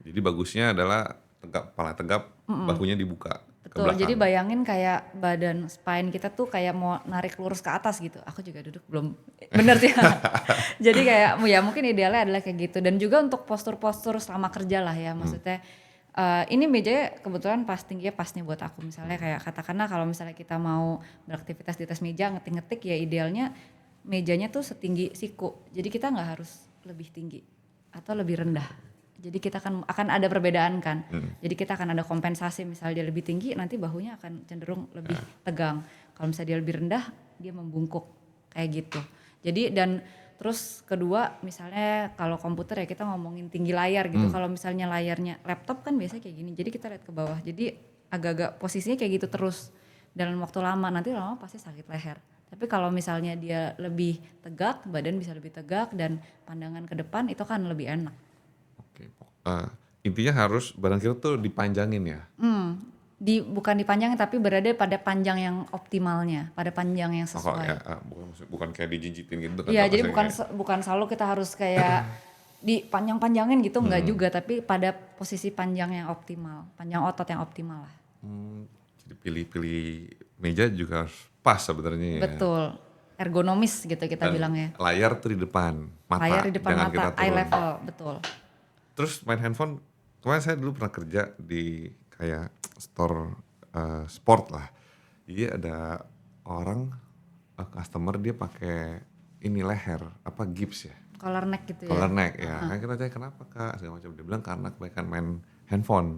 Jadi bagusnya adalah tegap, kepala tegap, bahunya dibuka ke Betul, belakang. jadi bayangin kayak badan spine kita tuh kayak mau narik lurus ke atas gitu. Aku juga duduk belum bener sih. Jadi kayak ya mungkin idealnya adalah kayak gitu. Dan juga untuk postur-postur selama kerja lah ya, maksudnya ini mejanya kebetulan tingginya pas nih buat aku. Misalnya kayak katakanlah kalau misalnya kita mau beraktivitas di atas meja ngetik-ngetik, ya idealnya mejanya tuh setinggi siku. Jadi kita nggak harus lebih tinggi atau lebih rendah. Jadi kita akan ada perbedaan kan. Jadi kita akan ada kompensasi, misalnya dia lebih tinggi nanti bahunya akan cenderung lebih tegang. Kalau misalnya dia lebih rendah dia membungkuk kayak gitu. Jadi dan terus kedua misalnya kalau komputer ya kita ngomongin tinggi layar gitu. Kalau misalnya layarnya laptop kan biasanya kayak gini. Jadi kita lihat ke bawah. Jadi agak-agak posisinya kayak gitu terus dalam waktu lama, nanti lama pasti sakit leher. Tapi kalau misalnya dia lebih tegak, badan bisa lebih tegak dan pandangan ke depan itu kan lebih enak. Oke. Intinya harus badan kita tuh dipanjangin ya. Bukan dipanjangin tapi berada pada panjang yang optimalnya, pada panjang yang sesuai. Bukan kayak dijinjitin gitu kan. Iya, jadi bukan selalu kita harus kayak dipanjang-panjangin gitu, enggak juga, tapi pada posisi panjang yang optimal, panjang otot yang optimal lah. Jadi pilih-pilih meja juga harus pas sebenarnya ya. Betul, ergonomis gitu kita bilangnya. Layar tuh di depan mata. Layar di depan jangan mata, kita eye turun. level, betul. Terus main handphone, kemarin saya dulu pernah kerja di kayak store sport lah. Jadi ada orang customer dia pakai ini leher gips ya. Collar neck gitu ya. Collar neck ya. Kan kita tanya kenapa kak segala macam. Dia bilang karena kebanyakan main handphone.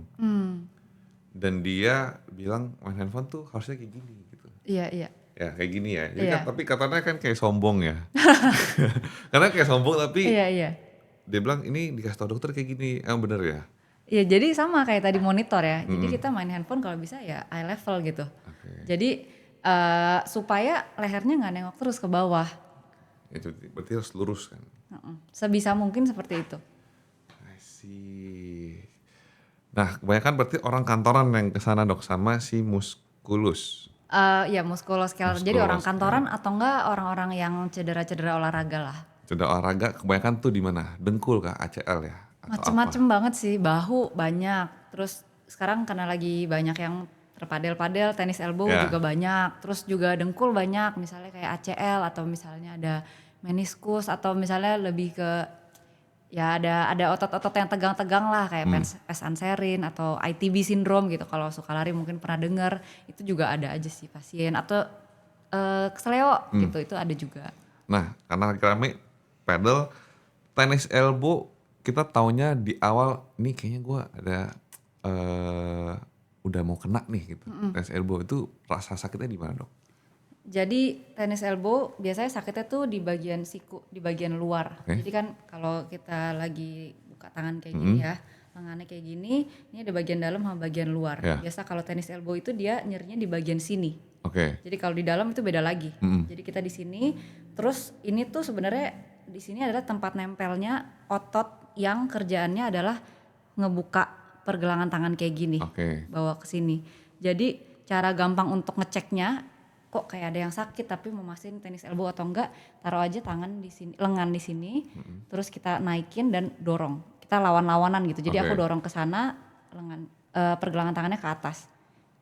Dan dia bilang main handphone tuh harusnya kayak gini gitu. Iya. Ya kayak gini ya. Jadi Iya. kan, tapi katanya kan kayak sombong ya. Karena kayak sombong tapi Iya. dia bilang ini dikasih tau dokter kayak gini. Bener ya? Iya, jadi sama kayak tadi monitor ya. Jadi kita main handphone kalau bisa ya eye level gitu. Jadi supaya lehernya nggak nengok terus ke bawah. Itu berarti harus lurus kan? Sebisa mungkin seperti itu. I see. Nah kebanyakan berarti orang kantoran yang kesana dok sama si muskulus. Ya muskuloskeletal. Jadi orang kantoran atau enggak orang-orang yang cedera-cedera olahraga lah. Cedera olahraga kebanyakan tuh di mana? Dengkul kah? ACL ya? Macem-macem banget sih, bahu banyak. Terus sekarang karena lagi banyak yang terpadel-padel, tenis elbow juga banyak. Terus juga dengkul banyak, misalnya kayak ACL atau misalnya ada meniskus atau misalnya lebih ke ya ada otot-otot yang tegang-tegang lah kayak pes anserin atau ITB syndrome gitu. Kalau suka lari mungkin pernah dengar, itu juga ada aja sih pasien atau keseleo gitu, itu ada juga. Nah karena lagi rame pedal, tenis elbow kita taunya di awal nih kayaknya gue ada udah mau kena nih gitu. Tenis elbow itu rasa sakitnya di mana dok? Jadi tenis elbow biasanya sakitnya tuh di bagian siku, di bagian luar. Jadi kan kalau kita lagi buka tangan kayak gini ya, lengannya kayak gini, ini ada bagian dalam sama bagian luar. Biasa kalau tenis elbow itu dia nyerinya di bagian sini. Jadi kalau di dalam itu beda lagi. Jadi kita di sini, terus ini tuh sebenarnya di sini adalah tempat nempelnya otot yang kerjaannya adalah ngebuka pergelangan tangan kayak gini, bawa ke sini. Jadi cara gampang untuk ngeceknya, kok kayak ada yang sakit tapi mau mastiin tenis elbow atau enggak, taruh aja tangan di sini, lengan di sini, terus kita naikin dan dorong. Kita lawan-lawanan gitu. Jadi aku dorong ke sana, lengan pergelangan tangannya ke atas.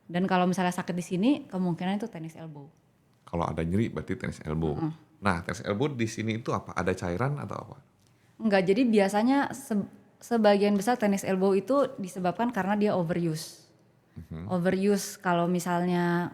Dan kalau misalnya sakit di sini, kemungkinan itu tenis elbow. Kalau ada nyeri berarti tenis elbow. Nah, tenis elbow di sini itu apa? Ada cairan atau apa? Enggak, jadi biasanya sebagian besar tenis elbow itu disebabkan karena dia overuse. Overuse kalau misalnya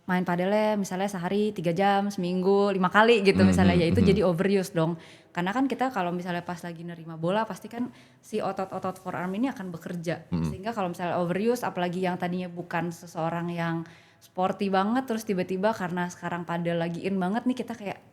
main padelnya misalnya sehari 3 jam, seminggu 5 kali gitu misalnya, ya itu jadi overuse dong. Karena kan kita kalau misalnya pas lagi nerima bola pasti kan si otot-otot forearm ini akan bekerja. Sehingga kalau misalnya overuse, apalagi yang tadinya bukan seseorang yang sporty banget, terus tiba-tiba karena sekarang padel lagi in banget nih,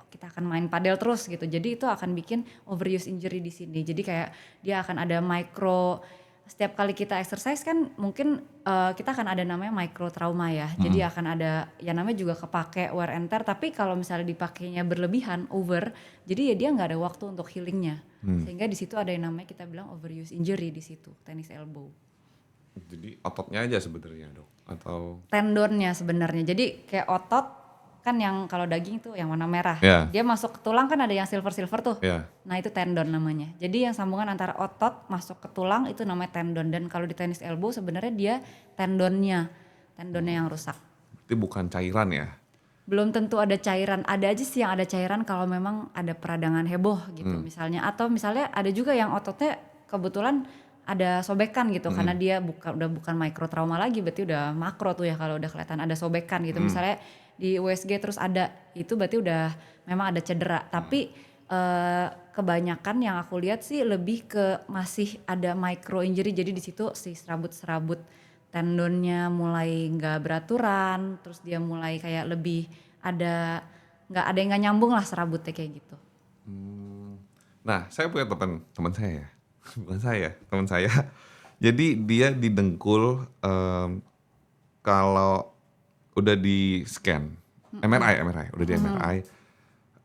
kita akan main padel terus gitu. Jadi itu akan bikin overuse injury di sini. Jadi kayak dia akan ada micro, setiap kali kita exercise kan mungkin kita akan ada namanya micro trauma ya. Jadi akan ada ya namanya juga kepake wear and tear, tapi kalau misalnya dipakainya berlebihan, over, jadi ya dia nggak ada waktu untuk healingnya. Sehingga di situ ada yang namanya kita bilang overuse injury di situ, tenis elbow. Jadi ototnya aja sebenarnya dok? Atau tendonnya sebenarnya. Jadi kayak otot kan yang kalau daging tuh yang warna merah. Dia masuk ke tulang kan ada yang silver-silver tuh. Nah itu tendon namanya. Jadi yang sambungan antara otot masuk ke tulang itu namanya tendon. Dan kalau di tenis elbow sebenarnya dia tendonnya yang rusak. Berarti bukan cairan ya? Belum tentu ada cairan. Ada aja sih yang ada cairan kalau memang ada peradangan heboh gitu misalnya. Atau misalnya ada juga yang ototnya kebetulan ada sobekan gitu karena dia udah bukan mikrotrauma lagi, berarti udah makro tuh ya kalau udah kelihatan ada sobekan gitu. Misalnya di USG terus ada, itu berarti udah memang ada cedera. Tapi kebanyakan yang aku lihat sih lebih ke masih ada micro injury, jadi di situ si serabut-serabut tendonnya mulai nggak beraturan, terus dia mulai kayak lebih ada nggak ada yang nggak nyambung lah serabutnya kayak gitu. Nah, saya punya teman saya, bukan saya, teman saya. Jadi dia di dengkul kalau udah di scan, MRI, udah di MRI,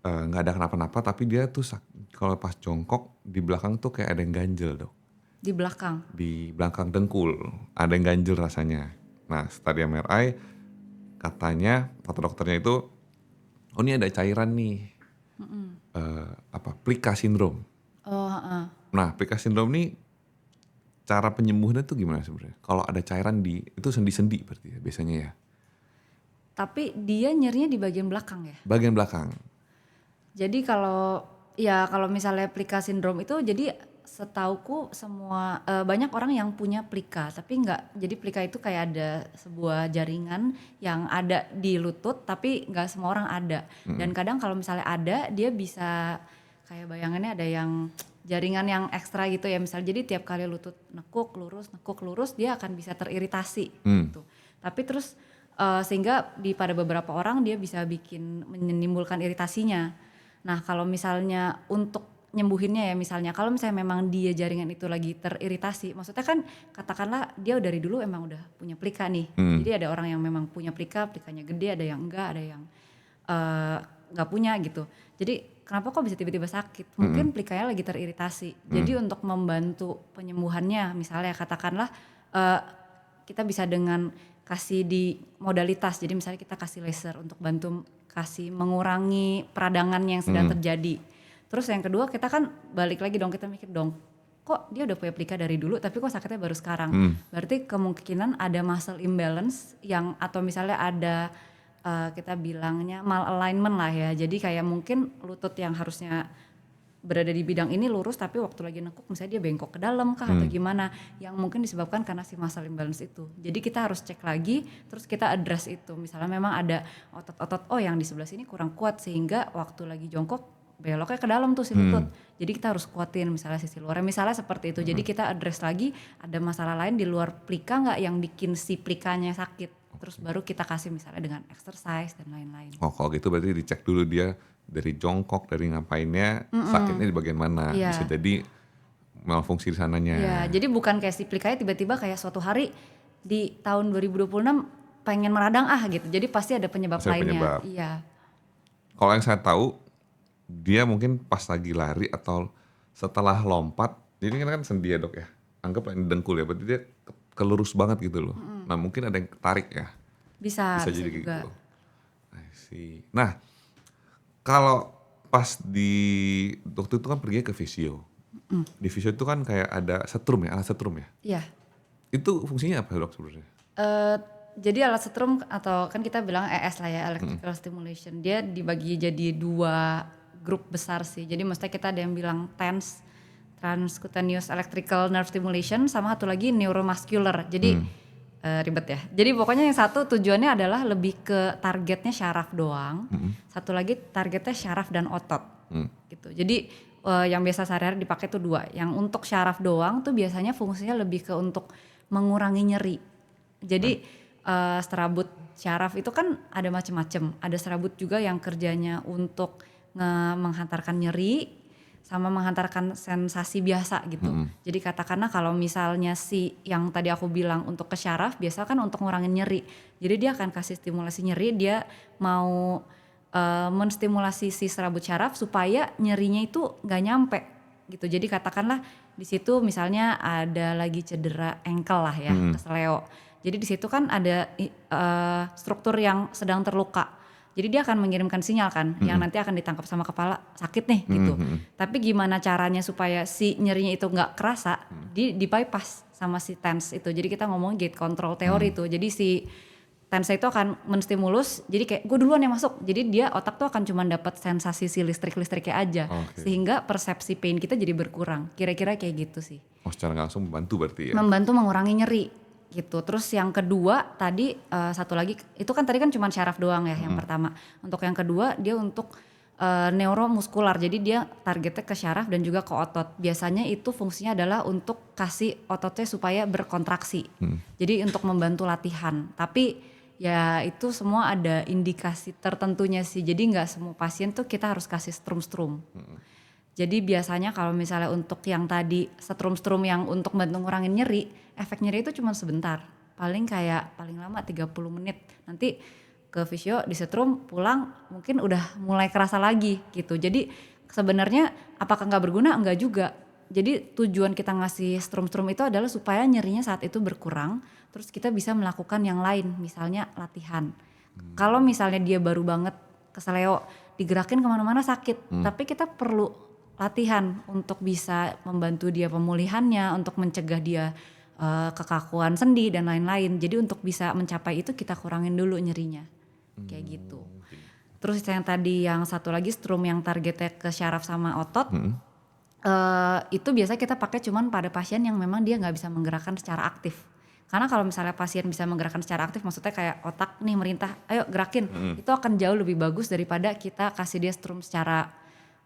nggak ada kenapa-napa, tapi dia tuh kalau pas jongkok di belakang tuh kayak ada yang ganjel dok. Di belakang. Di belakang dengkul ada yang ganjel rasanya. Nah setelah di MRI katanya kata dokternya itu, oh ini ada cairan nih, Plica syndrome. Oh, heeh. Nah Plica syndrome nih cara penyembuhannya tuh gimana sebenarnya? Kalau ada cairan itu sendi-sendi berarti ya biasanya ya? Tapi dia nyerinya di bagian belakang ya. Bagian belakang. Jadi kalau misalnya Plica syndrome itu, jadi setauku semua banyak orang yang punya Plica, tapi enggak. Jadi Plica itu kayak ada sebuah jaringan yang ada di lutut, tapi enggak semua orang ada. Dan kadang kalau misalnya ada, dia bisa kayak bayangannya ada yang jaringan yang ekstra gitu ya, misalnya jadi tiap kali lutut nekuk lurus dia akan bisa teriritasi gitu. Tapi terus sehingga pada beberapa orang dia bisa menimbulkan iritasinya. Nah kalau misalnya untuk nyembuhinnya ya, misalnya kalau misalnya memang dia jaringan itu lagi teriritasi, maksudnya kan katakanlah dia dari dulu emang udah punya Plica nih. Jadi ada orang yang memang punya Plicanya gede, ada yang enggak, ada yang nggak punya gitu. Jadi kenapa kok bisa tiba-tiba sakit? Mungkin Plicanya lagi teriritasi. Jadi untuk membantu penyembuhannya, misalnya katakanlah kita bisa dengan kasih di modalitas. Jadi misalnya kita kasih laser untuk bantu kasih mengurangi peradangan yang sedang terjadi. Terus yang kedua kita kan balik lagi dong, kita mikir dong, kok dia udah punya Plica dari dulu tapi kok sakitnya baru sekarang. Berarti kemungkinan ada muscle imbalance atau misalnya ada kita bilangnya malalignment lah ya. Jadi kayak mungkin lutut yang harusnya berada di bidang ini lurus, tapi waktu lagi nekuk misalnya dia bengkok ke dalam kah atau gimana, yang mungkin disebabkan karena si muscle imbalance itu. Jadi kita harus cek lagi, terus kita address itu. Misalnya memang ada otot-otot yang di sebelah sini kurang kuat sehingga waktu lagi jongkok beloknya ke dalam tuh si lutut. Jadi kita harus kuatin misalnya sisi luarnya, misalnya seperti itu. Jadi kita address lagi ada masalah lain di luar Plica nggak yang bikin si Plicanya sakit. Terus baru kita kasih misalnya dengan exercise dan lain-lain. Oh kalau gitu berarti dicek dulu dia dari jongkok, dari ngapainnya, sakitnya di bagian mana. Iya. Bisa jadi malfungsi di sananya. Iya, jadi bukan kayak si Plicanya tiba-tiba kayak suatu hari di tahun 2026 pengen meradang gitu. Jadi pasti ada penyebab lainnya. Iya. Kalau yang saya tahu, dia mungkin pas lagi lari atau setelah lompat, jadi kan sendi ya dok ya, anggap ini dengkul ya, berarti dia kelurus banget gitu loh. Nah mungkin ada yang ketarik ya. Bisa jadi juga. gitu. Nah kalau pas waktu itu kan pergi ke fisio. Di fisio itu kan kayak ada setrum ya, alat setrum ya. Iya. Itu fungsinya apa dok sebenarnya? Jadi alat setrum atau kan kita bilang ES lah ya, electrical stimulation. Dia dibagi jadi 2 grup besar sih. Jadi maksudnya kita ada yang bilang TENS, transcutaneous electrical nerve stimulation, sama satu lagi neuromuscular. Jadi ribet ya. Jadi pokoknya yang satu tujuannya adalah lebih ke targetnya syaraf doang. Satu lagi targetnya syaraf dan otot. Gitu. Jadi yang biasa sehari-hari dipakai tuh 2. Yang untuk syaraf doang tuh biasanya fungsinya lebih ke untuk mengurangi nyeri. Jadi serabut syaraf itu kan ada macam-macam. Ada serabut juga yang kerjanya untuk menghantarkan nyeri sama menghantarkan sensasi biasa gitu. Jadi katakanlah kalau misalnya yang tadi aku bilang untuk ke syaraf biasa kan untuk ngurangin nyeri. Jadi dia akan kasih stimulasi nyeri, dia mau menstimulasi si serabut syaraf supaya nyerinya itu nggak nyampe gitu. Jadi katakanlah di situ misalnya ada lagi cedera ankle lah ya, kesleo. Jadi di situ kan ada struktur yang sedang terluka. Jadi dia akan mengirimkan sinyal kan, yang nanti akan ditangkap sama kepala, sakit nih gitu. Tapi gimana caranya supaya si nyerinya itu nggak kerasa, di bypass sama si TENS itu. Jadi kita ngomong gate control teori itu. Jadi si TENS itu akan menstimulus, jadi kayak gue duluan yang masuk. Jadi dia otak tuh akan cuma dapat sensasi si listrik-listriknya aja. Sehingga persepsi pain kita jadi berkurang. Kira-kira kayak gitu sih. Oh secara langsung membantu berarti ya? Membantu mengurangi nyeri. Gitu. Terus yang kedua tadi satu lagi itu kan tadi kan cuma syaraf doang ya yang pertama. Untuk yang kedua dia untuk neuromuskular. Jadi dia targetnya ke syaraf dan juga ke otot. Biasanya itu fungsinya adalah untuk kasih ototnya supaya berkontraksi. Jadi untuk membantu latihan. Tapi ya itu semua ada indikasi tertentunya sih. Jadi nggak semua pasien tuh kita harus kasih strum-strum. Jadi biasanya kalau misalnya untuk yang tadi strum-strum yang untuk bantu ngurangin nyeri, efek nyeri itu cuma sebentar. Paling lama 30 menit. Nanti ke fisio disetrum pulang mungkin udah mulai kerasa lagi gitu. Jadi sebenarnya apakah nggak berguna? Enggak juga. Jadi tujuan kita ngasih strum-strum itu adalah supaya nyerinya saat itu berkurang, terus kita bisa melakukan yang lain, misalnya latihan. Kalau misalnya dia baru banget keseleo, digerakin kemana-mana sakit, tapi kita perlu latihan untuk bisa membantu dia pemulihannya, untuk mencegah dia kekakuan sendi dan lain-lain. Jadi untuk bisa mencapai itu kita kurangin dulu nyerinya. Kayak gitu. Terus yang tadi yang satu lagi strum yang targetnya ke syaraf sama otot, itu biasa kita pakai cuman pada pasien yang memang dia nggak bisa menggerakkan secara aktif. Karena kalau misalnya pasien bisa menggerakkan secara aktif, maksudnya kayak otak nih merintah, ayo gerakin, itu akan jauh lebih bagus daripada kita kasih dia strum secara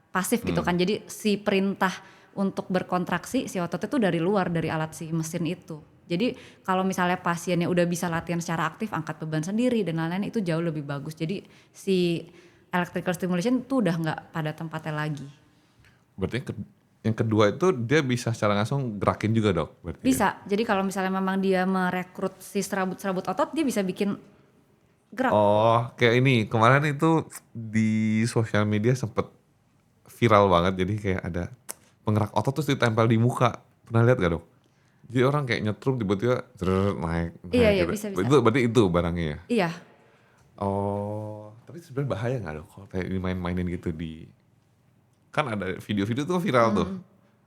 pasif gitu kan. Jadi si perintah untuk berkontraksi si otot itu dari luar, dari alat si mesin itu. Jadi kalau misalnya pasiennya udah bisa latihan secara aktif, angkat beban sendiri dan lain-lain, itu jauh lebih bagus. Jadi si electrical stimulation tuh udah nggak pada tempatnya lagi. Berarti yang kedua itu dia bisa secara langsung gerakin juga dok? Berarti Bisa, jadi kalau misalnya memang dia merekrut si serabut-serabut otot, dia bisa bikin gerak. Oh kayak ini, kemarin itu di sosial media sempet viral banget, jadi kayak ada penggerak otot terus ditempel di muka. Pernah lihat gak dok? Jadi orang kayak nyetrum tiba-tiba naik Iya, gitu. bisa. Itu berarti itu barangnya ya? Iya. Oh, tapi sebenarnya bahaya nggak dok kalau kayak dimain-mainin gitu kan ada video-video tuh viral tuh.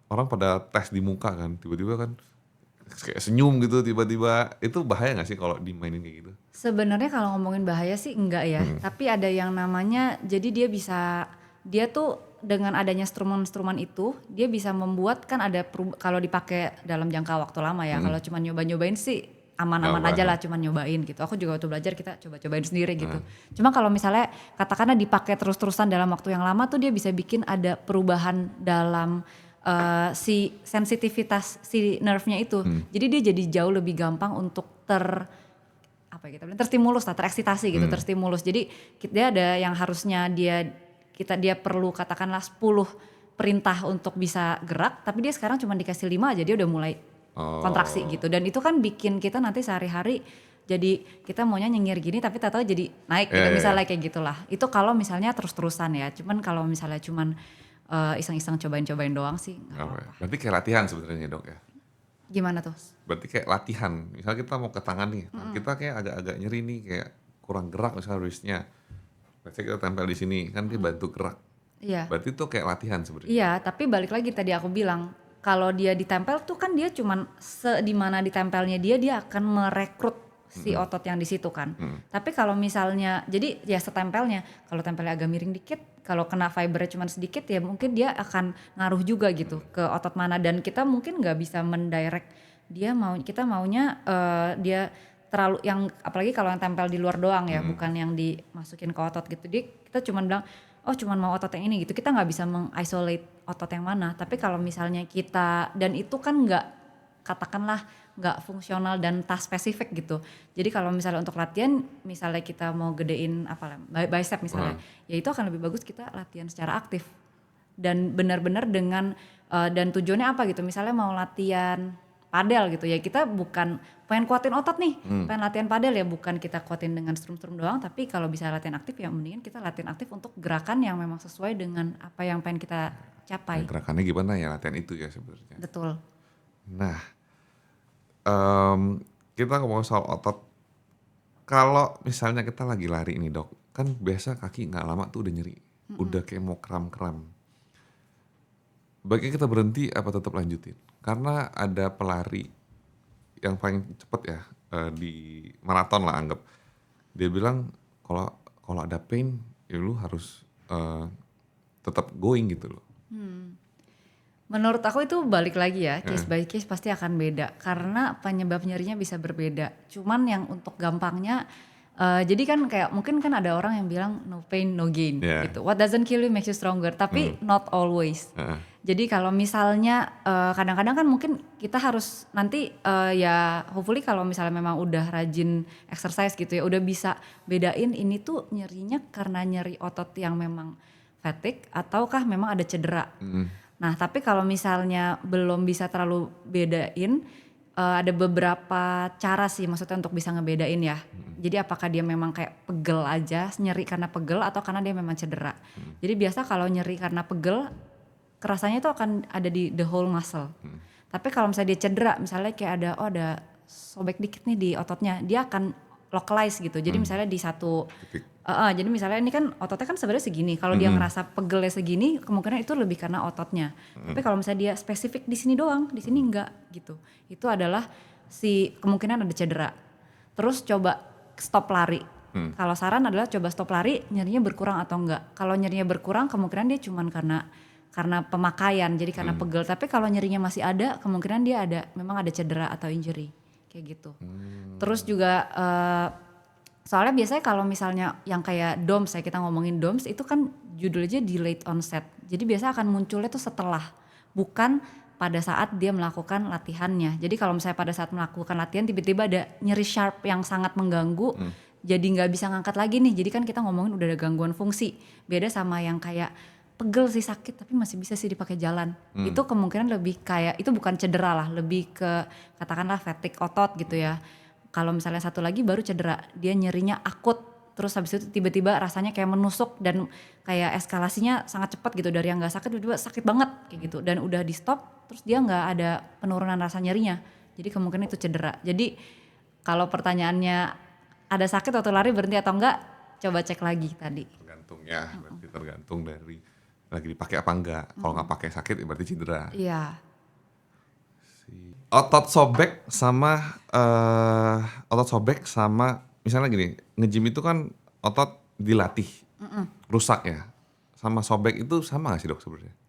Orang pada tes di muka kan, tiba-tiba kan kayak senyum gitu tiba-tiba. Itu bahaya nggak sih kalau dimainin kayak gitu? Sebenarnya kalau ngomongin bahaya sih enggak ya, tapi ada yang namanya, jadi dia tuh dengan adanya instrumen-instrumen itu, dia bisa membuat kan ada kalau dipakai dalam jangka waktu lama ya, kalau cuma nyoba-nyobain sih aman-aman aja lah, cuma nyobain gitu. Aku juga waktu belajar kita coba-cobain sendiri gitu. Cuma kalau misalnya katakanlah dipakai terus-terusan dalam waktu yang lama tuh dia bisa bikin ada perubahan dalam si sensitivitas si nerve-nya itu. Jadi dia jadi jauh lebih gampang untuk terstimulus lah, tereksitasi gitu, terstimulus. Jadi dia ada yang harusnya dia perlu katakanlah 10 perintah untuk bisa gerak, tapi dia sekarang cuma dikasih 5 aja dia udah mulai kontraksi gitu. Dan itu kan bikin kita nanti sehari-hari jadi kita maunya nyengir gini tapi tahu-tahu jadi naik gitu, misalnya kayak gitulah. Itu kalau misalnya terus-terusan ya. Cuman kalau misalnya cuman iseng-iseng cobain-cobain doang sih nggak apa-apa. Berarti kayak latihan sebenarnya dok ya? Gimana tuh? Berarti kayak latihan. Misalnya kita mau ke tangan nih, kita kayak agak-agak nyeri nih, kayak kurang gerak misalnya wristnya. Biasanya kita tempel di sini, kan dia bantu gerak. Iya. Berarti itu kayak latihan sebenarnya. Iya, tapi balik lagi tadi aku bilang, kalau dia ditempel tuh kan dia cuman di mana ditempelnya dia akan merekrut si otot yang di situ kan. Tapi kalau misalnya, jadi ya setempelnya, kalau tempelnya agak miring dikit, kalau kena fibernya cuman sedikit ya mungkin dia akan ngaruh juga gitu ke otot mana, dan kita mungkin nggak bisa mendirect kita maunya dia terlalu yang, apalagi kalau yang tempel di luar doang ya, bukan yang dimasukin ke otot gitu. Kita cuman bilang, oh cuman mau otot yang ini gitu, kita nggak bisa mengisolate otot yang mana. Tapi kalau misalnya dan itu kan katakanlah nggak fungsional dan task spesifik gitu. Jadi kalau misalnya untuk latihan, misalnya kita mau gedein bicep misalnya, ya itu akan lebih bagus kita latihan secara aktif dan benar-benar dengan dan tujuannya apa gitu. Misalnya mau latihan padel gitu ya, kita bukan pengen kuatin otot nih, pengen latihan padel ya, bukan kita kuatin dengan strum-strum doang, tapi kalau bisa latihan aktif ya mendingan kita latihan aktif untuk gerakan yang memang sesuai dengan apa yang pengen kita capai. Gerakannya gimana ya, latihan itu ya sebenarnya. Betul. Nah, kita ngomong soal otot. Kalau misalnya kita lagi lari nih dok, kan biasa kaki nggak lama tuh udah nyeri, udah kayak mau kram-kram. Baiknya kita berhenti apa tetap lanjutin? Karena ada pelari yang paling cepet ya di maraton lah anggap, dia bilang kalau ada pain ya lu harus tetap going gitu loh. Menurut aku itu balik lagi ya, case by case pasti akan beda karena penyebab nyerinya bisa berbeda. Cuman yang untuk gampangnya Jadi kan kayak mungkin kan ada orang yang bilang no pain no gain Yeah. gitu. What doesn't kill you makes you stronger. Tapi not always. Jadi kalau misalnya kadang-kadang kan mungkin kita harus nanti ya hopefully kalau misalnya memang udah rajin exercise gitu ya, udah bisa bedain ini tuh nyerinya karena nyeri otot yang memang fatigue ataukah memang ada cedera. Nah tapi kalau misalnya belum bisa terlalu bedain, ada beberapa cara sih maksudnya untuk bisa ngebedain ya. Jadi apakah dia memang kayak pegel aja, nyeri karena pegel atau karena dia memang cedera. Jadi biasa kalau nyeri karena pegel, kerasanya itu akan ada di the whole muscle. Tapi kalau misalnya dia cedera, misalnya kayak ada sobek dikit nih di ototnya, dia akan localize gitu. Jadi misalnya di satu, jadi misalnya ini kan ototnya kan sebenarnya segini. Kalau dia ngerasa pegelnya segini, kemungkinan itu lebih karena ototnya. Tapi kalau misalnya dia spesifik di sini doang, di sini enggak gitu. Itu adalah si kemungkinan ada cedera. Terus coba stop lari. Kalau saran adalah coba stop lari, nyerinya berkurang atau enggak. Kalau nyerinya berkurang, kemungkinan dia cuman karena pemakaian, jadi karena pegel. Tapi kalau nyerinya masih ada, kemungkinan dia memang ada cedera atau injury, kayak gitu. Terus juga soalnya biasanya kalau misalnya yang kayak DOMS ya, kita ngomongin DOMS itu kan judulnya delayed onset. Jadi biasa akan munculnya tuh setelah, bukan pada saat dia melakukan latihannya. Jadi kalau misalnya pada saat melakukan latihan tiba-tiba ada nyeri sharp yang sangat mengganggu, jadi nggak bisa ngangkat lagi nih. Jadi kan kita ngomongin udah ada gangguan fungsi. Beda sama yang kayak pegel sih sakit tapi masih bisa sih dipakai jalan. Itu kemungkinan lebih kayak itu bukan cedera lah, lebih ke katakanlah fatigue otot gitu ya. Kalau misalnya satu lagi baru cedera, dia nyerinya akut. Terus habis itu tiba-tiba rasanya kayak menusuk dan kayak eskalasinya sangat cepat gitu, dari yang nggak sakit tiba-tiba sakit banget kayak gitu, dan udah di stop terus dia nggak ada penurunan rasa nyerinya, jadi kemungkinan itu cedera. Jadi kalau pertanyaannya ada sakit waktu lari berhenti atau enggak, coba cek lagi tadi. Tergantung ya, berarti tergantung dari lagi dipakai apa enggak. Kalau nggak pakai sakit berarti cedera. Iya. Otot sobek sama misalnya gini, nge-gym itu kan otot dilatih, rusak ya. Sama sobek itu sama gak sih dok sebenarnya?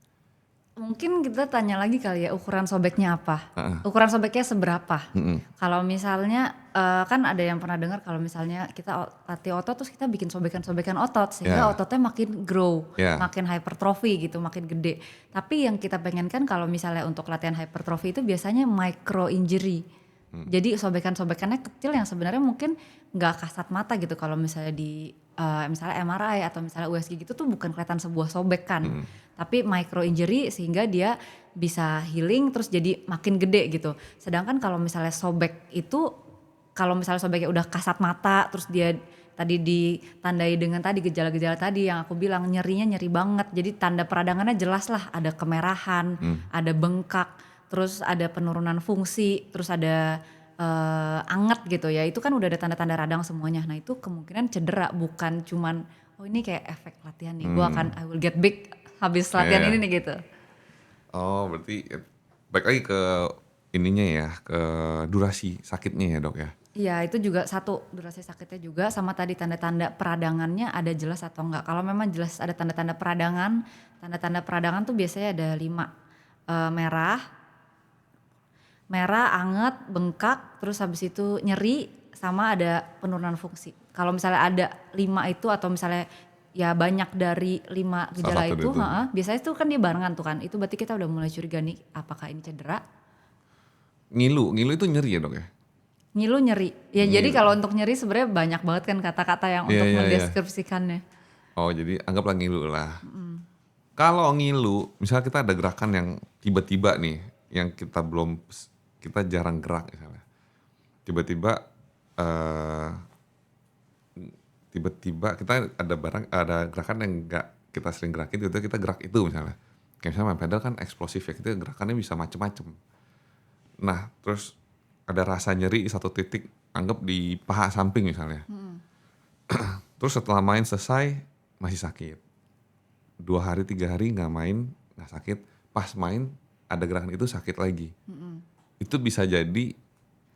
Mungkin kita tanya lagi kali ya, ukuran sobeknya apa? Ukuran sobeknya seberapa? Kalau misalnya kan ada yang pernah dengar kalau misalnya kita latih otot terus kita bikin sobekan-sobekan otot sehingga ototnya makin grow, makin hypertrophy gitu, makin gede. Tapi yang kita pengen kan kalau misalnya untuk latihan hypertrophy itu biasanya micro injury. Jadi sobekan-sobekannya kecil yang sebenarnya mungkin nggak kasat mata gitu. Kalau misalnya di misalnya MRI atau misalnya USG gitu tuh bukan kelihatan sebuah sobek kan, tapi micro injury sehingga dia bisa healing terus jadi makin gede gitu. Sedangkan kalau misalnya sobek itu, kalau misalnya sobeknya udah kasat mata terus dia tadi ditandai dengan tadi gejala-gejala tadi yang aku bilang, nyerinya nyeri banget, jadi tanda peradangannya jelas lah, ada kemerahan, ada bengkak, terus ada penurunan fungsi, terus ada anget gitu ya, itu kan udah ada tanda-tanda radang semuanya. Nah itu kemungkinan cedera, bukan cuman oh ini kayak efek latihan nih, I will get big habis latihan ini nih gitu. Oh berarti balik lagi ke ininya ya, ke durasi sakitnya ya dok ya? Iya itu juga satu, durasi sakitnya juga, sama tadi tanda-tanda peradangannya ada jelas atau enggak. Kalau memang jelas ada tanda-tanda peradangan tuh biasanya ada 5, merah, anget, bengkak, terus habis itu nyeri, sama ada penurunan fungsi. Kalau misalnya ada 5 itu atau misalnya ya banyak dari 5 gejala itu, biasanya itu kan dia barengan tuh kan, itu berarti kita udah mulai curiga nih apakah ini cedera. Ngilu itu nyeri ya dok ya? Ngilu nyeri, ya jadi kalau untuk nyeri sebenarnya banyak banget kan kata-kata yang untuk mendeskripsikannya. Oh jadi anggaplah ngilu lah. Kalau ngilu, misalnya kita ada gerakan yang tiba-tiba nih, yang kita jarang gerak misalnya. Tiba-tiba kita ada gerakan yang enggak kita sering gerakin, tiba-tiba kita gerak itu misalnya. Kayak misalnya main pedal kan eksplosif ya, kita gerakannya bisa macem-macem. Nah terus ada rasa nyeri di satu titik, anggap di paha samping misalnya. Terus setelah main selesai masih sakit. 2 hari 3 hari nggak main nggak sakit, pas main ada gerakan itu sakit lagi. Itu bisa jadi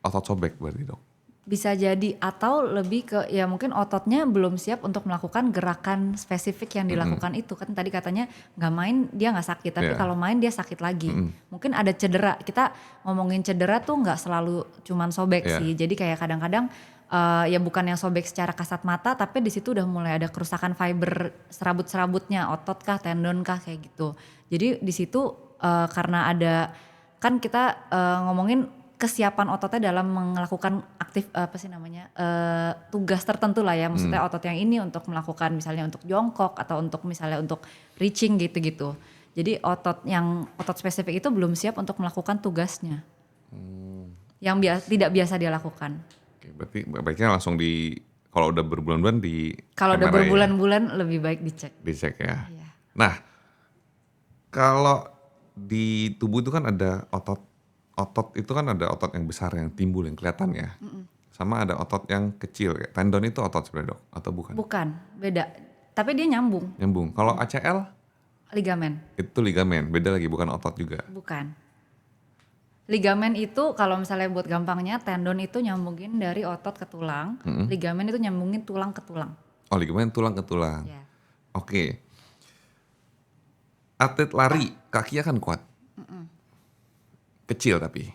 otot sobek berarti dok? Bisa jadi, atau lebih ke ya mungkin ototnya belum siap untuk melakukan gerakan spesifik yang dilakukan itu. Kan tadi katanya nggak main dia nggak sakit, tapi Iya. kalau main dia sakit lagi. Mungkin ada cedera, kita ngomongin cedera tuh nggak selalu cuman sobek Iya. sih. Jadi kayak kadang-kadang ya bukan yang sobek secara kasat mata, tapi di situ udah mulai ada kerusakan fiber serabut-serabutnya, otot kah, tendon kah, kayak gitu. Jadi di situ karena ada, kan kita ngomongin kesiapan ototnya dalam melakukan tugas tertentu lah ya, maksudnya otot yang ini untuk melakukan misalnya untuk jongkok atau untuk misalnya untuk reaching gitu-gitu. Jadi otot spesifik itu belum siap untuk melakukan tugasnya yang tidak biasa dia lakukan. Oke, berarti baiknya langsung kalau udah berbulan-bulan di Kalau udah MRI ya? berbulan-bulan lebih baik dicek. Dicek ya. Iya. Nah, kalau di tubuh itu kan ada otot itu kan ada otot yang besar yang timbul yang kelihatan ya. Sama ada otot yang kecil kayak tendon itu otot sebenarnya dok atau bukan? Bukan, beda. Tapi dia nyambung, Nyambung. Kalau ACL ligamen. itu ligamen, beda lagi bukan otot juga. Bukan. Ligamen itu kalau misalnya buat gampangnya, tendon itu nyambungin dari otot ke tulang, ligamen itu nyambungin tulang ke tulang. Oh, ligamen tulang ke tulang. Ya. Oke. Atlet lari kakinya kan kuat. Kecil tapi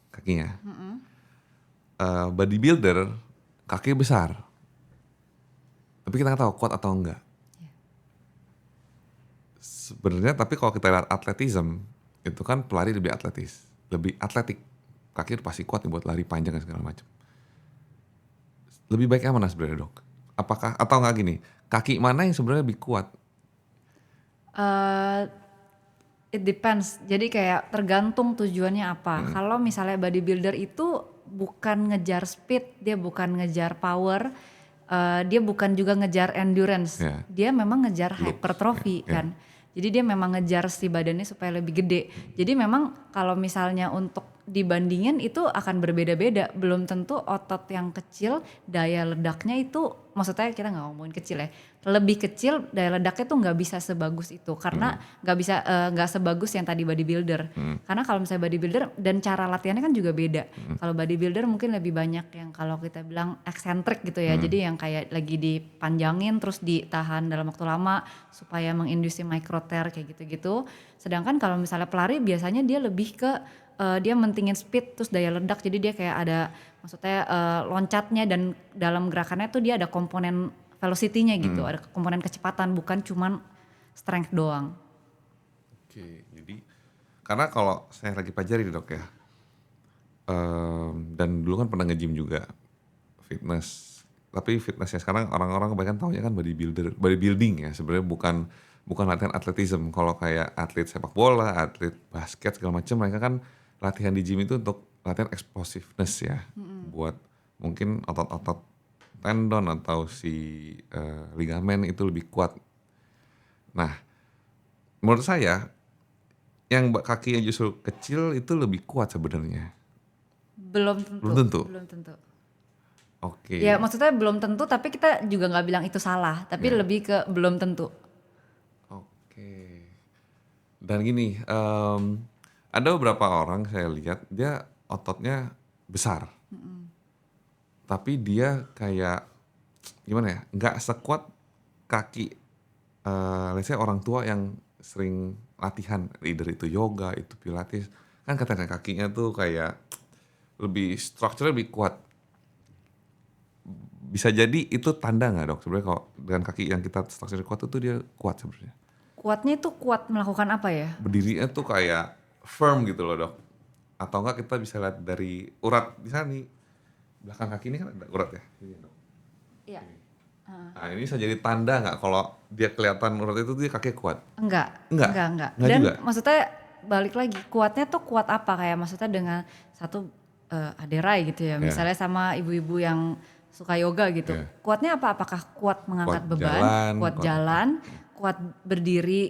kakinya. Bodybuilder kakinya besar. Tapi kita nggak tahu kuat atau enggak. Sebenarnya tapi kalau kita lihat atletism itu kan pelari lebih atletik. Kaki pasti kuat nih buat lari panjang dan segala macam. Lebih baik yang mana sebenarnya dok? Apakah atau nggak gini? Kaki mana yang sebenarnya lebih kuat? It depends. Jadi kayak tergantung tujuannya apa. Kalau misalnya bodybuilder itu bukan ngejar speed, dia bukan ngejar power, dia bukan juga ngejar endurance. Yeah. Dia memang ngejar Looks, hypertrophy yeah. kan. Jadi dia memang ngejar si badannya supaya lebih gede. Jadi memang kalau misalnya untuk dibandingin itu akan berbeda-beda. Belum tentu otot yang kecil daya ledaknya itu, maksudnya kita nggak ngomongin kecil ya, lebih kecil daya ledaknya tuh nggak bisa sebagus itu karena nggak sebagus yang tadi bodybuilder. Karena kalau misalnya bodybuilder dan cara latihannya kan juga beda. Kalau bodybuilder mungkin lebih banyak yang kalau kita bilang eksentrik gitu ya. Jadi yang kayak lagi dipanjangin terus ditahan dalam waktu lama supaya menginduksi microtear kayak gitu-gitu. Sedangkan kalau misalnya pelari biasanya dia lebih ke dia mentingin speed terus daya ledak, jadi dia kayak ada maksudnya loncatnya dan dalam gerakannya tuh dia ada komponen velocity-nya gitu, ada komponen kecepatan bukan cuman strength doang. Oke, jadi karena kalau saya lagi pelajari dok ya, dan dulu kan pernah nge-gym juga, fitness. Tapi fitnessnya sekarang orang-orang kebanyakan taunya kan bodybuilding ya, sebenarnya bukan latihan atletism. Kalau kayak atlet sepak bola, atlet basket segala macam, mereka kan latihan di gym itu untuk latihan explosiveness ya, buat mungkin otot-otot tendon atau si ligamen itu lebih kuat. Nah, menurut saya yang kakinya justru kecil itu lebih kuat sebenarnya. Belum tentu. Belum tentu. Oke. Ya maksudnya belum tentu, tapi kita juga nggak bilang itu salah, tapi lebih ke belum tentu. Oke. Dan gini, ada beberapa orang saya lihat dia ototnya besar, tapi dia kayak gimana ya, nggak sekuat kaki, let's say orang tua yang sering latihan, either itu yoga, itu pilates, kan katanya kakinya tuh kayak lebih strukturnya lebih kuat. Bisa jadi itu tanda nggak dok? Sebenarnya kalau dengan kaki yang kita strukturnya kuat itu dia kuat sebenarnya. Kuatnya itu kuat melakukan apa ya? Berdirinya tuh kayak firm gitu loh dok. Atau enggak kita bisa lihat dari urat di sana nih, belakang kaki ini kan ada urat ya. Iya. Nah ini bisa jadi tanda nggak kalau dia kelihatan urat itu dia kakinya kuat? Enggak. Enggak Dan juga? maksudnya balik lagi, kuatnya tuh kuat apa, kayak maksudnya dengan satu aderai gitu ya, misalnya sama ibu-ibu yang suka yoga gitu. Iya. Kuatnya apa? Apakah kuat mengangkat Kuat beban, jalan, kuat kuat jalan, kuat berdiri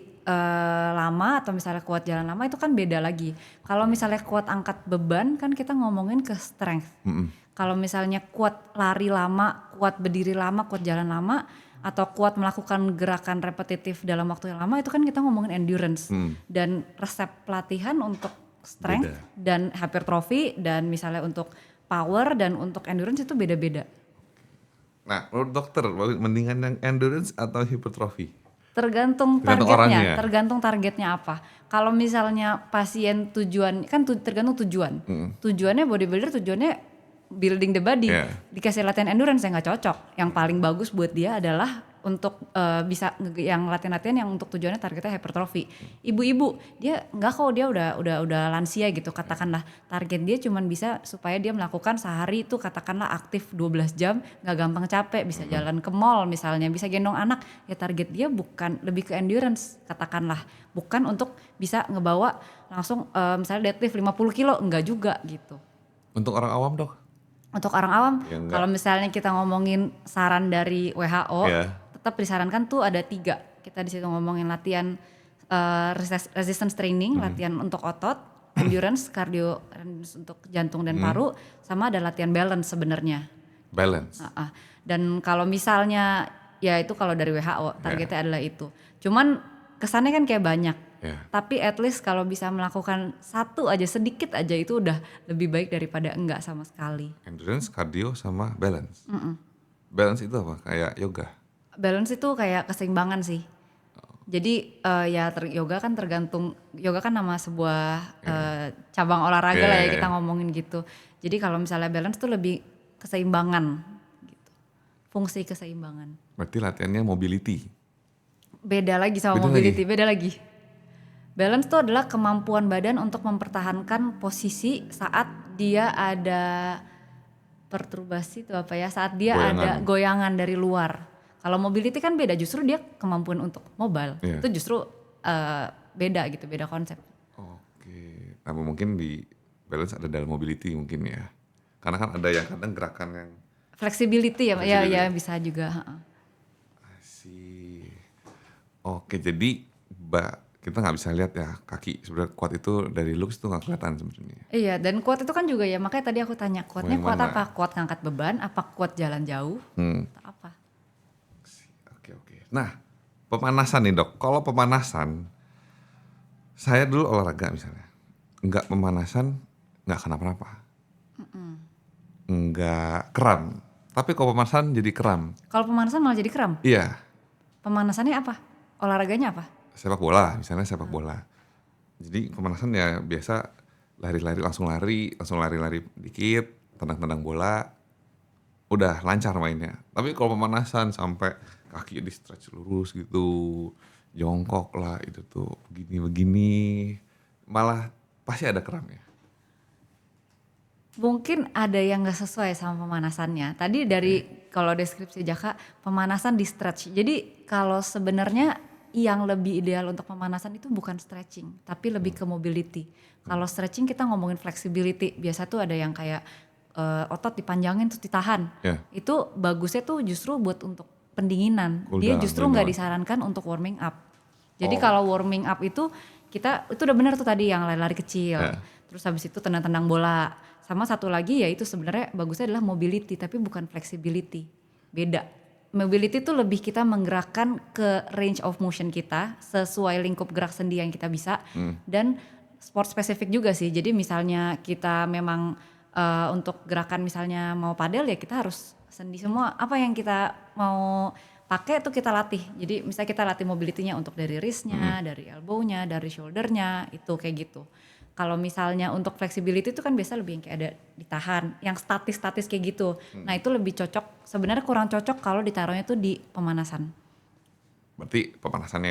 lama, atau misalnya kuat jalan lama, itu kan beda lagi. Kalau misalnya kuat angkat beban kan kita ngomongin ke strength. Kalau misalnya kuat lari lama, kuat berdiri lama, kuat jalan lama, atau kuat melakukan gerakan repetitif dalam waktu yang lama, itu kan kita ngomongin endurance. Dan resep pelatihan untuk strength Beda. dan hypertrophy dan misalnya untuk power dan untuk endurance itu beda-beda. Nah, menurut dokter, mendingan yang endurance atau hipertrofi? Tergantung Tergantung targetnya, orangnya. tergantung targetnya apa. Kalau misalnya pasien tujuan, kan tergantung tujuan. Tujuannya bodybuilder, tujuannya building the body. Yeah. Dikasih latihan endurance yang nggak cocok. Yang paling bagus buat dia adalah untuk bisa yang latihan-latihan yang untuk tujuannya targetnya hypertrophy. Ibu-ibu dia nggak kok, dia udah lansia gitu, katakanlah target dia cuman bisa supaya dia melakukan sehari itu katakanlah aktif 12 jam, nggak gampang capek, bisa jalan ke mall misalnya, bisa gendong anak, ya target dia bukan lebih ke endurance katakanlah, bukan untuk bisa ngebawa langsung misalnya deadlift 50 kilo, enggak juga gitu. Untuk orang awam dok? Untuk orang awam, Ya, enggak. kalau misalnya kita ngomongin saran dari WHO, Yeah. tetap disarankan tuh ada 3. Kita di situ ngomongin latihan resistance training, latihan untuk otot, endurance, cardio untuk jantung dan paru, sama ada latihan balance sebenarnya. Balance. Dan kalau misalnya ya itu kalau dari WHO targetnya adalah itu. Cuman kesannya kan kayak banyak. Yeah. Tapi at least kalau bisa melakukan satu aja, sedikit aja, itu udah lebih baik daripada enggak sama sekali. Endurance, cardio, sama balance. Balance itu apa? Kayak yoga? Balance itu kayak keseimbangan sih. Jadi yoga kan tergantung, yoga kan nama sebuah cabang olahraga lah ya, kita ngomongin gitu. Jadi kalau misalnya balance tuh lebih keseimbangan gitu. Fungsi keseimbangan. Berarti latihannya mobility. Beda lagi sama mobility, beda lagi. Balance tuh adalah kemampuan badan untuk mempertahankan posisi saat dia ada perturbasi itu apa ya, saat dia ada goyangan dari luar. Kalau mobility kan beda, justru dia kemampuan untuk mobile. Itu justru beda gitu, beda konsep. Oke, nah mungkin di balance ada dalam mobility mungkin ya. Karena kan ada yang kadang gerakan yang flexibility ya, ya bisa juga. Asih. Oke, jadi kita nggak bisa lihat ya kaki sebenarnya kuat itu dari looks itu nggak kelihatan sebenarnya. Iya, dan kuat itu kan juga ya, makanya tadi aku tanya kuatnya kuat mana? apa? Kuat ngangkat beban, apa kuat jalan jauh, atau apa? Oke. Nah, pemanasan nih dok. Kalau pemanasan, saya dulu olahraga misalnya, nggak pemanasan nggak kenapa-napa, nggak kram. Tapi kalau pemanasan jadi kram. Kalau pemanasan malah jadi kram? Iya. Pemanasannya apa? Olahraganya apa? Sepak bola, misalnya sepak bola. Jadi pemanasan ya biasa lari-lari, langsung lari-lari dikit, tendang-tendang bola, udah lancar mainnya. Tapi kalau pemanasan sampai kaki di stretch lurus gitu, jongkok lah itu tuh begini-begini, malah pasti ada kramnya. Mungkin ada yang gak sesuai sama pemanasannya. Tadi dari kalau deskripsi Jaka, pemanasan di stretch. Jadi kalau sebenarnya yang lebih ideal untuk pemanasan itu bukan stretching, tapi lebih ke mobility. Kalau stretching kita ngomongin flexibility, biasa tuh ada yang kayak otot dipanjangin terus ditahan. Itu bagusnya tuh justru buat untuk pendinginan. Dia justru nggak disarankan untuk warming up. Jadi kalau warming up itu kita itu udah benar tuh tadi yang lari-lari kecil. Terus habis itu tendang-tendang bola. Sama satu lagi ya itu sebenarnya bagusnya adalah mobility tapi bukan flexibility. Beda. Mobility itu lebih kita menggerakkan ke range of motion kita sesuai lingkup gerak sendi yang kita bisa dan sport spesifik juga sih. Jadi misalnya kita memang untuk gerakan misalnya mau padel ya kita harus sendi semua. Apa yang kita mau pakai itu kita latih. Jadi misalnya kita latih mobility-nya untuk dari wrist-nya, dari elbow-nya, dari shoulder-nya, itu kayak gitu. Kalau misalnya untuk flexibility itu kan biasa lebih yang kayak ada ditahan, yang statis-statis kayak gitu. Nah itu lebih cocok, sebenarnya kurang cocok kalau ditaruhnya tuh di pemanasan. Berarti pemanasan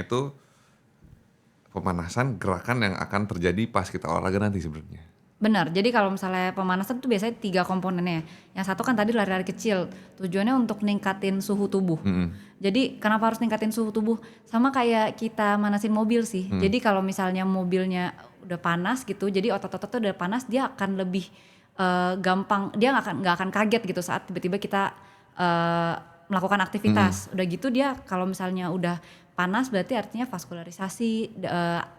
gerakan yang akan terjadi pas kita olahraga nanti sebenarnya. Benar, jadi kalau misalnya pemanasan tuh biasanya 3 komponennya. Yang satu kan tadi lari-lari kecil, tujuannya untuk ningkatin suhu tubuh. Jadi kenapa harus ningkatin suhu tubuh? Sama kayak kita manasin mobil sih. Jadi kalau misalnya mobilnya udah panas gitu, jadi otot-ototnya udah panas, dia akan lebih gampang, dia nggak akan kaget gitu saat tiba-tiba kita melakukan aktivitas. Udah gitu dia kalau misalnya udah panas berarti artinya vaskularisasi,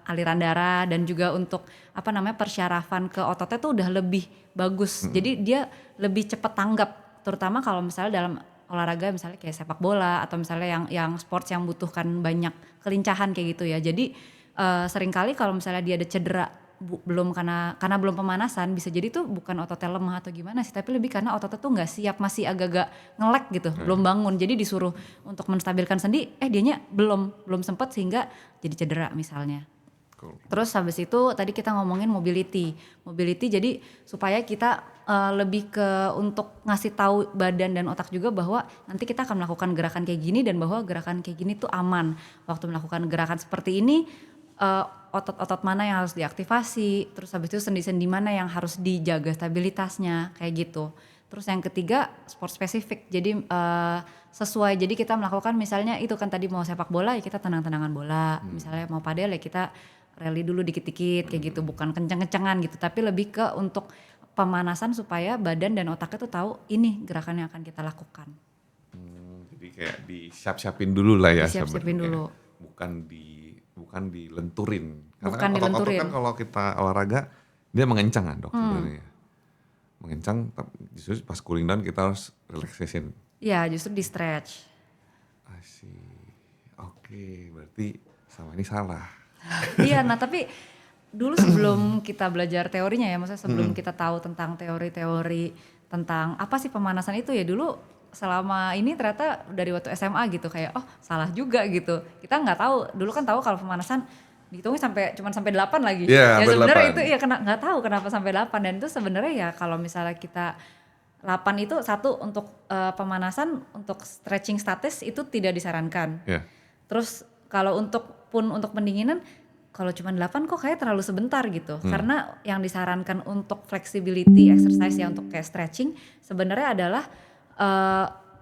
aliran darah dan juga untuk persyarafan ke ototnya tuh udah lebih bagus. Jadi dia lebih cepat tanggap, terutama kalau misalnya dalam olahraga misalnya kayak sepak bola atau misalnya yang sports yang butuhkan banyak kelincahan kayak gitu ya. Jadi seringkali kalau misalnya dia ada cedera belum karena belum pemanasan, bisa jadi tuh bukan ototnya lemah atau gimana sih, tapi lebih karena ototnya tuh nggak siap, masih agak-agak nge-lag gitu, belum bangun. Jadi disuruh untuk menstabilkan sendi, dianya belum sempet sehingga jadi cedera misalnya. Cool. Terus habis itu tadi kita ngomongin mobility jadi supaya kita lebih ke untuk ngasih tahu badan dan otak juga bahwa nanti kita akan melakukan gerakan kayak gini dan bahwa gerakan kayak gini tuh aman. Waktu melakukan gerakan seperti ini otot-otot mana yang harus diaktifasi, terus habis itu sendi-sendi mana yang harus dijaga stabilitasnya kayak gitu. Terus yang ketiga sport spesifik, jadi sesuai, jadi kita melakukan misalnya itu kan tadi mau sepak bola ya kita tenang-tenangan bola, misalnya mau padel ya kita rally dulu dikit-dikit kayak gitu, bukan kenceng-kencengan gitu, tapi lebih ke untuk pemanasan supaya badan dan otaknya tuh tahu ini gerakan yang akan kita lakukan. Jadi kayak disiap-siapin dulu lah ya Disiap-siapin sebenarnya. dulu. Bukan dilenturin. Karena Bukan kan otot-otot dilenturin. kan kalau kita olahraga dia mengencang kan dok sebenarnya. Mengencang, justru pas cooling down kita harus relaxation. Ya justru di stretch. Oke, berarti sama ini salah. Iya, nah tapi dulu sebelum kita belajar teorinya ya, maksudnya sebelum kita tahu tentang teori-teori tentang apa sih pemanasan itu ya, dulu selama ini ternyata dari waktu SMA gitu kayak salah juga gitu. Kita nggak tahu, dulu kan tahu kalau pemanasan dihitungin cuman sampai 8 lagi. Iya, Ya sampai sebenarnya 8. itu ya nggak tahu kenapa sampai 8, dan itu sebenarnya ya kalau misalnya kita 8 itu satu untuk pemanasan, untuk stretching statis itu tidak disarankan. Yeah. Terus kalau untuk pendinginan, kalau cuma 8 kok kayak terlalu sebentar gitu. Karena yang disarankan untuk flexibility exercise ya, untuk kayak stretching sebenarnya adalah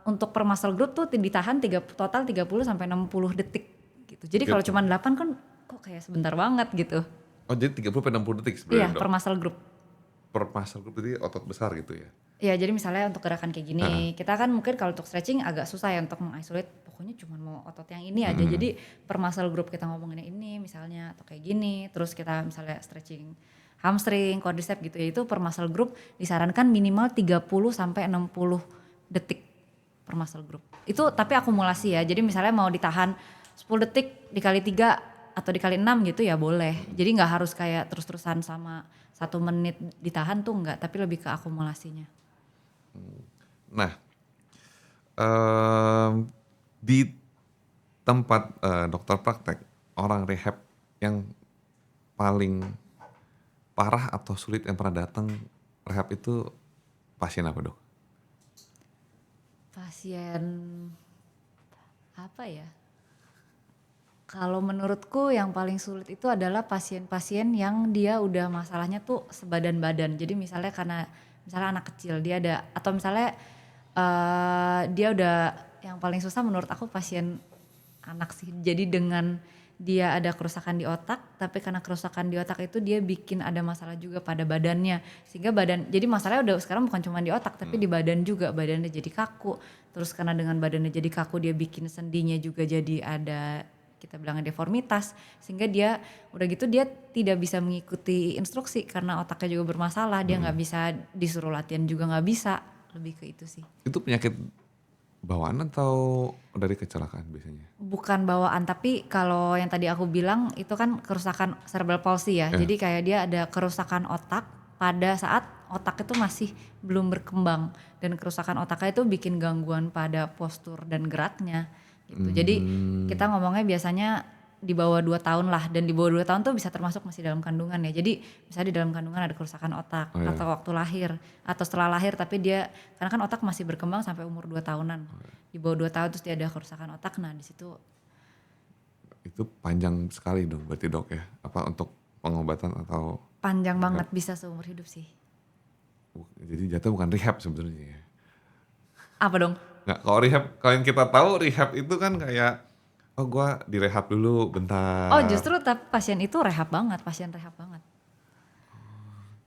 untuk per muscle group tuh ditahan total 30 sampai 60 detik gitu. Jadi kalau cuma 8 kan kok kayak sebentar banget gitu. Oh jadi 30 sampai 60 detik sebenarnya. Iya, per muscle group. Per muscle group jadi otot besar gitu ya. Iya, jadi misalnya untuk gerakan kayak gini, kita kan mungkin kalau untuk stretching agak susah ya untuk mengisolate, pokoknya cuma mau otot yang ini aja. Jadi per muscle group kita ngomongin ini misalnya atau kayak gini, terus kita misalnya stretching hamstring, quadricep gitu ya, itu per muscle group disarankan minimal 30 sampai 60 detik per muscle group. Itu tapi akumulasi ya. Jadi misalnya mau ditahan 10 detik dikali 3 atau dikali 6 gitu ya boleh. Jadi nggak harus kayak terus-terusan sama 1 menit ditahan tuh enggak, tapi lebih ke akumulasinya. Nah, di tempat dokter praktek, orang rehab yang paling parah atau sulit yang pernah datang rehab itu pasien apa dok? Pasien apa ya? Kalau menurutku yang paling sulit itu adalah pasien-pasien yang dia udah masalahnya tuh sebadan badan. Jadi misalnya karena anak kecil dia ada, atau misalnya dia udah, yang paling susah menurut aku pasien anak sih. Jadi dengan dia ada kerusakan di otak, tapi karena kerusakan di otak itu dia bikin ada masalah juga pada badannya, sehingga jadi masalahnya udah sekarang bukan cuma di otak tapi di badan juga, badannya jadi kaku. Terus karena dengan badannya jadi kaku dia bikin sendinya juga jadi ada, kita bilangnya deformitas, sehingga dia udah gitu dia tidak bisa mengikuti instruksi karena otaknya juga bermasalah, dia nggak bisa disuruh latihan juga nggak bisa, lebih ke itu sih. Itu penyakit bawaan atau dari kecelakaan biasanya? Bukan bawaan, tapi kalau yang tadi aku bilang itu kan kerusakan cerebral palsy ya. Jadi kayak dia ada kerusakan otak pada saat otak itu masih belum berkembang, dan kerusakan otaknya itu bikin gangguan pada postur dan geraknya gitu. Jadi kita ngomongnya biasanya di bawah 2 tahun lah, dan di bawah 2 tahun tuh bisa termasuk masih dalam kandungan ya. Jadi misalnya di dalam kandungan ada kerusakan otak atau waktu lahir atau setelah lahir, tapi dia karena kan otak masih berkembang sampai umur 2 tahunan. Di bawah 2 tahun terus dia ada kerusakan otak, nah di situ. Itu panjang sekali dong berarti dok ya? Apa untuk pengobatan atau? Panjang banget, bisa seumur hidup sih. Jadi jatuh bukan rehab sebenarnya ya? Apa dong? Nggak, kalau rehab, kalau yang kita tahu rehab itu kan kayak gue direhab dulu bentar. Oh justru pasien itu pasien rehab banget.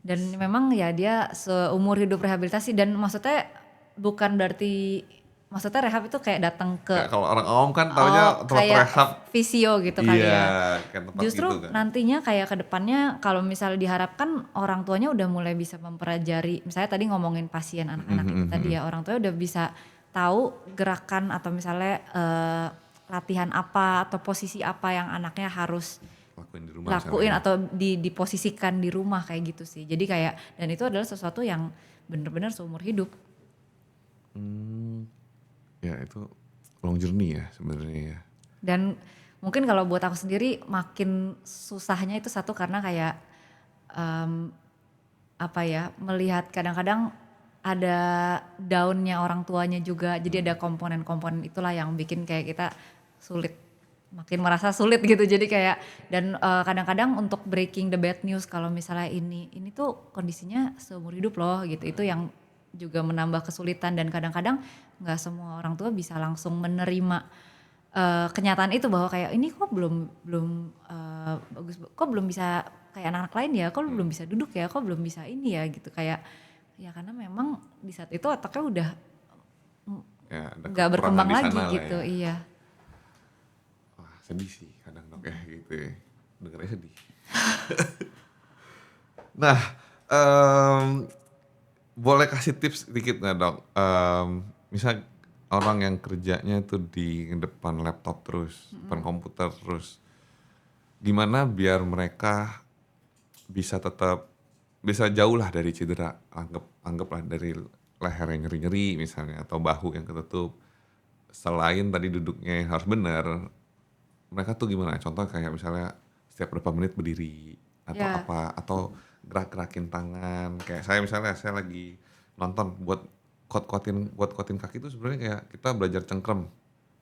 Dan memang ya dia seumur hidup rehabilitasi, dan maksudnya bukan berarti, maksudnya rehab itu kayak datang ke, kayak kalau orang awam kan taunya tempat kayak rehab fisio gitu kali ya. kayak tempat Justru gitu kan. nantinya kayak ke depannya kalau misalnya diharapkan orang tuanya udah mulai bisa mempelajari, misalnya tadi ngomongin pasien anak-anak itu tadi ya, orang tuanya udah bisa tahu gerakan atau misalnya latihan apa atau posisi apa yang anaknya harus lakuin di rumah. lakuin misalnya. atau diposisikan di rumah kayak gitu sih. Jadi kayak, dan itu adalah sesuatu yang benar-benar seumur hidup. Ya itu long journey ya sebenarnya ya. Dan mungkin kalau buat aku sendiri makin susahnya itu satu karena kayak apa ya, melihat kadang-kadang ada down-nya orang tuanya juga. Jadi ada komponen-komponen itulah yang bikin kayak kita sulit, makin merasa sulit gitu. Jadi kayak dan kadang-kadang untuk breaking the bad news kalau misalnya ini tuh kondisinya seumur hidup loh gitu. Itu yang juga menambah kesulitan dan kadang-kadang nggak semua orang tua bisa langsung menerima kenyataan itu bahwa kayak ini kok belum bagus, kok belum bisa kayak anak-anak lain ya, kok belum bisa duduk ya, kok belum bisa ini ya gitu. Kayak ya karena memang di saat itu otaknya udah Ya, ada nggak kekurangan berkembang di lagi sana lah gitu. ya. Iya. Wah, sedih sih kadang dok ya gitu ya. Dengarnya sedih. Nah, boleh kasih tips dikit nggak dok? Misal orang yang kerjanya itu di depan laptop terus, depan komputer terus. Gimana biar mereka bisa tetap, bisa jauh lah dari cedera. Anggaplah dari leher yang nyeri-nyeri misalnya, atau bahu yang ketutup. Selain tadi duduknya yang harus benar, mereka tuh gimana? Contoh kayak misalnya setiap berapa menit berdiri atau Ya. apa, atau gerak-gerakin tangan. Kayak saya misalnya, saya lagi nonton buat kuat-kuatin kaki itu sebenarnya kayak kita belajar cengkrem.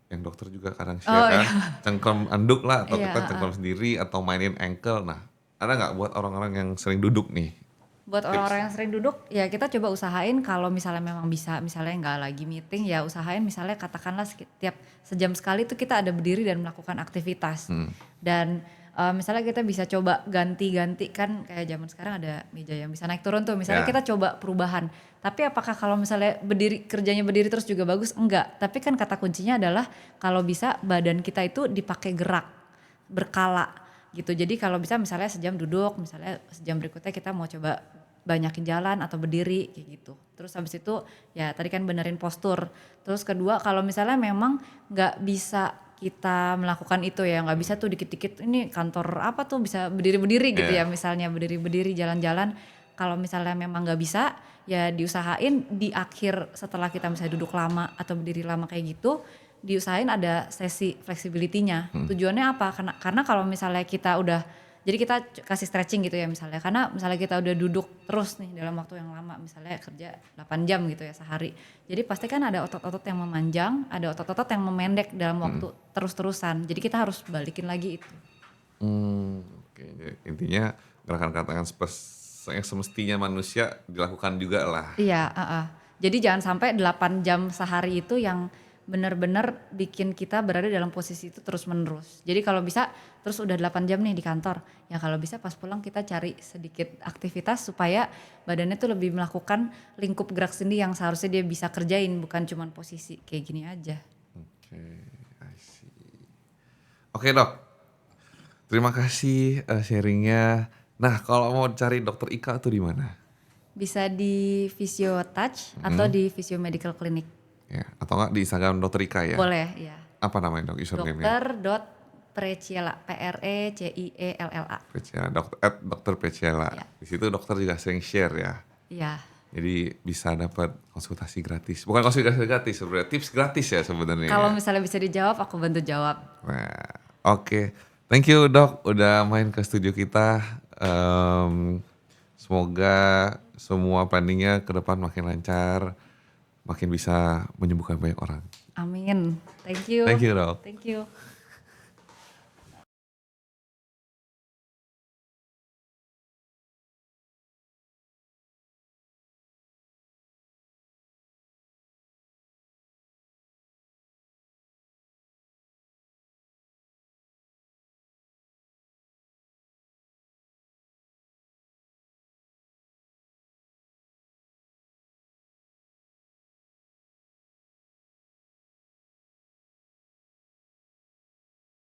Yang dokter juga kadang share Oh kan, iya. cengkrem anduk lah, atau Iya, kita cengkrem sendiri atau mainin ankle. Nah, ada nggak buat orang-orang yang sering duduk nih? Buat orang-orang yang sering duduk ya kita coba usahain kalau misalnya memang bisa, misalnya nggak lagi meeting ya usahain misalnya katakanlah setiap sejam sekali tuh kita ada berdiri dan melakukan aktivitas. Dan misalnya kita bisa coba ganti-ganti kan kayak zaman sekarang ada meja yang bisa naik turun tuh, misalnya Ya. kita coba perubahan. Tapi apakah kalau misalnya kerjanya berdiri terus juga bagus? Enggak. Tapi kan kata kuncinya adalah kalau bisa badan kita itu dipakai gerak berkala gitu. Jadi kalau bisa misalnya sejam duduk, misalnya sejam berikutnya kita mau coba banyakin jalan atau berdiri kayak gitu. Terus habis itu ya tadi kan benerin postur. Terus kedua kalau misalnya memang nggak bisa kita melakukan itu ya, nggak bisa tuh dikit-dikit ini kantor apa tuh bisa berdiri-berdiri gitu ya, misalnya berdiri-berdiri jalan-jalan. Kalau misalnya memang nggak bisa ya diusahain di akhir setelah kita misalnya duduk lama atau berdiri lama kayak gitu, diusahain ada sesi flexibility-nya. Tujuannya apa? Karena kalau misalnya kita udah, jadi kita kasih stretching gitu ya misalnya. Karena misalnya kita udah duduk terus nih dalam waktu yang lama, misalnya kerja 8 jam gitu ya sehari. Jadi pasti kan ada otot-otot yang memanjang, ada otot-otot yang memendek dalam waktu terus-terusan. Jadi kita harus balikin lagi itu. Oke, jadi intinya gerakan-gerakan yang semestinya manusia dilakukan juga lah. Iya, jadi jangan sampai 8 jam sehari itu yang benar-benar bikin kita berada dalam posisi itu terus-menerus. Jadi kalau bisa terus udah 8 jam nih di kantor, ya kalau bisa pas pulang kita cari sedikit aktivitas supaya badannya tuh lebih melakukan lingkup gerak sendi yang seharusnya dia bisa kerjain, bukan cuman posisi kayak gini aja. Oke, I see. Oke dok, terima kasih sharingnya. Nah kalau mau cari dokter Ika tuh di mana? Bisa di Physio Touch atau di Physio Medical Clinic. Ya, atau enggak di Instagram dokter Ika ya? Boleh, ya. Apa namanya dok username-nya? Dr.Preciela, PRECIELLA. Dokter Preciela. Ya. Di situ dokter juga sering share ya. Iya. Jadi bisa dapat konsultasi gratis. Bukan konsultasi gratis sebenarnya, tips gratis ya sebenarnya. Kalau misalnya bisa dijawab, aku bantu jawab. Nah, oke. Thank you dok udah main ke studio kita. Semoga semua planningnya ke depan makin lancar, makin bisa menyembuhkan banyak orang. Amin. Thank you. Thank you dok. Thank you.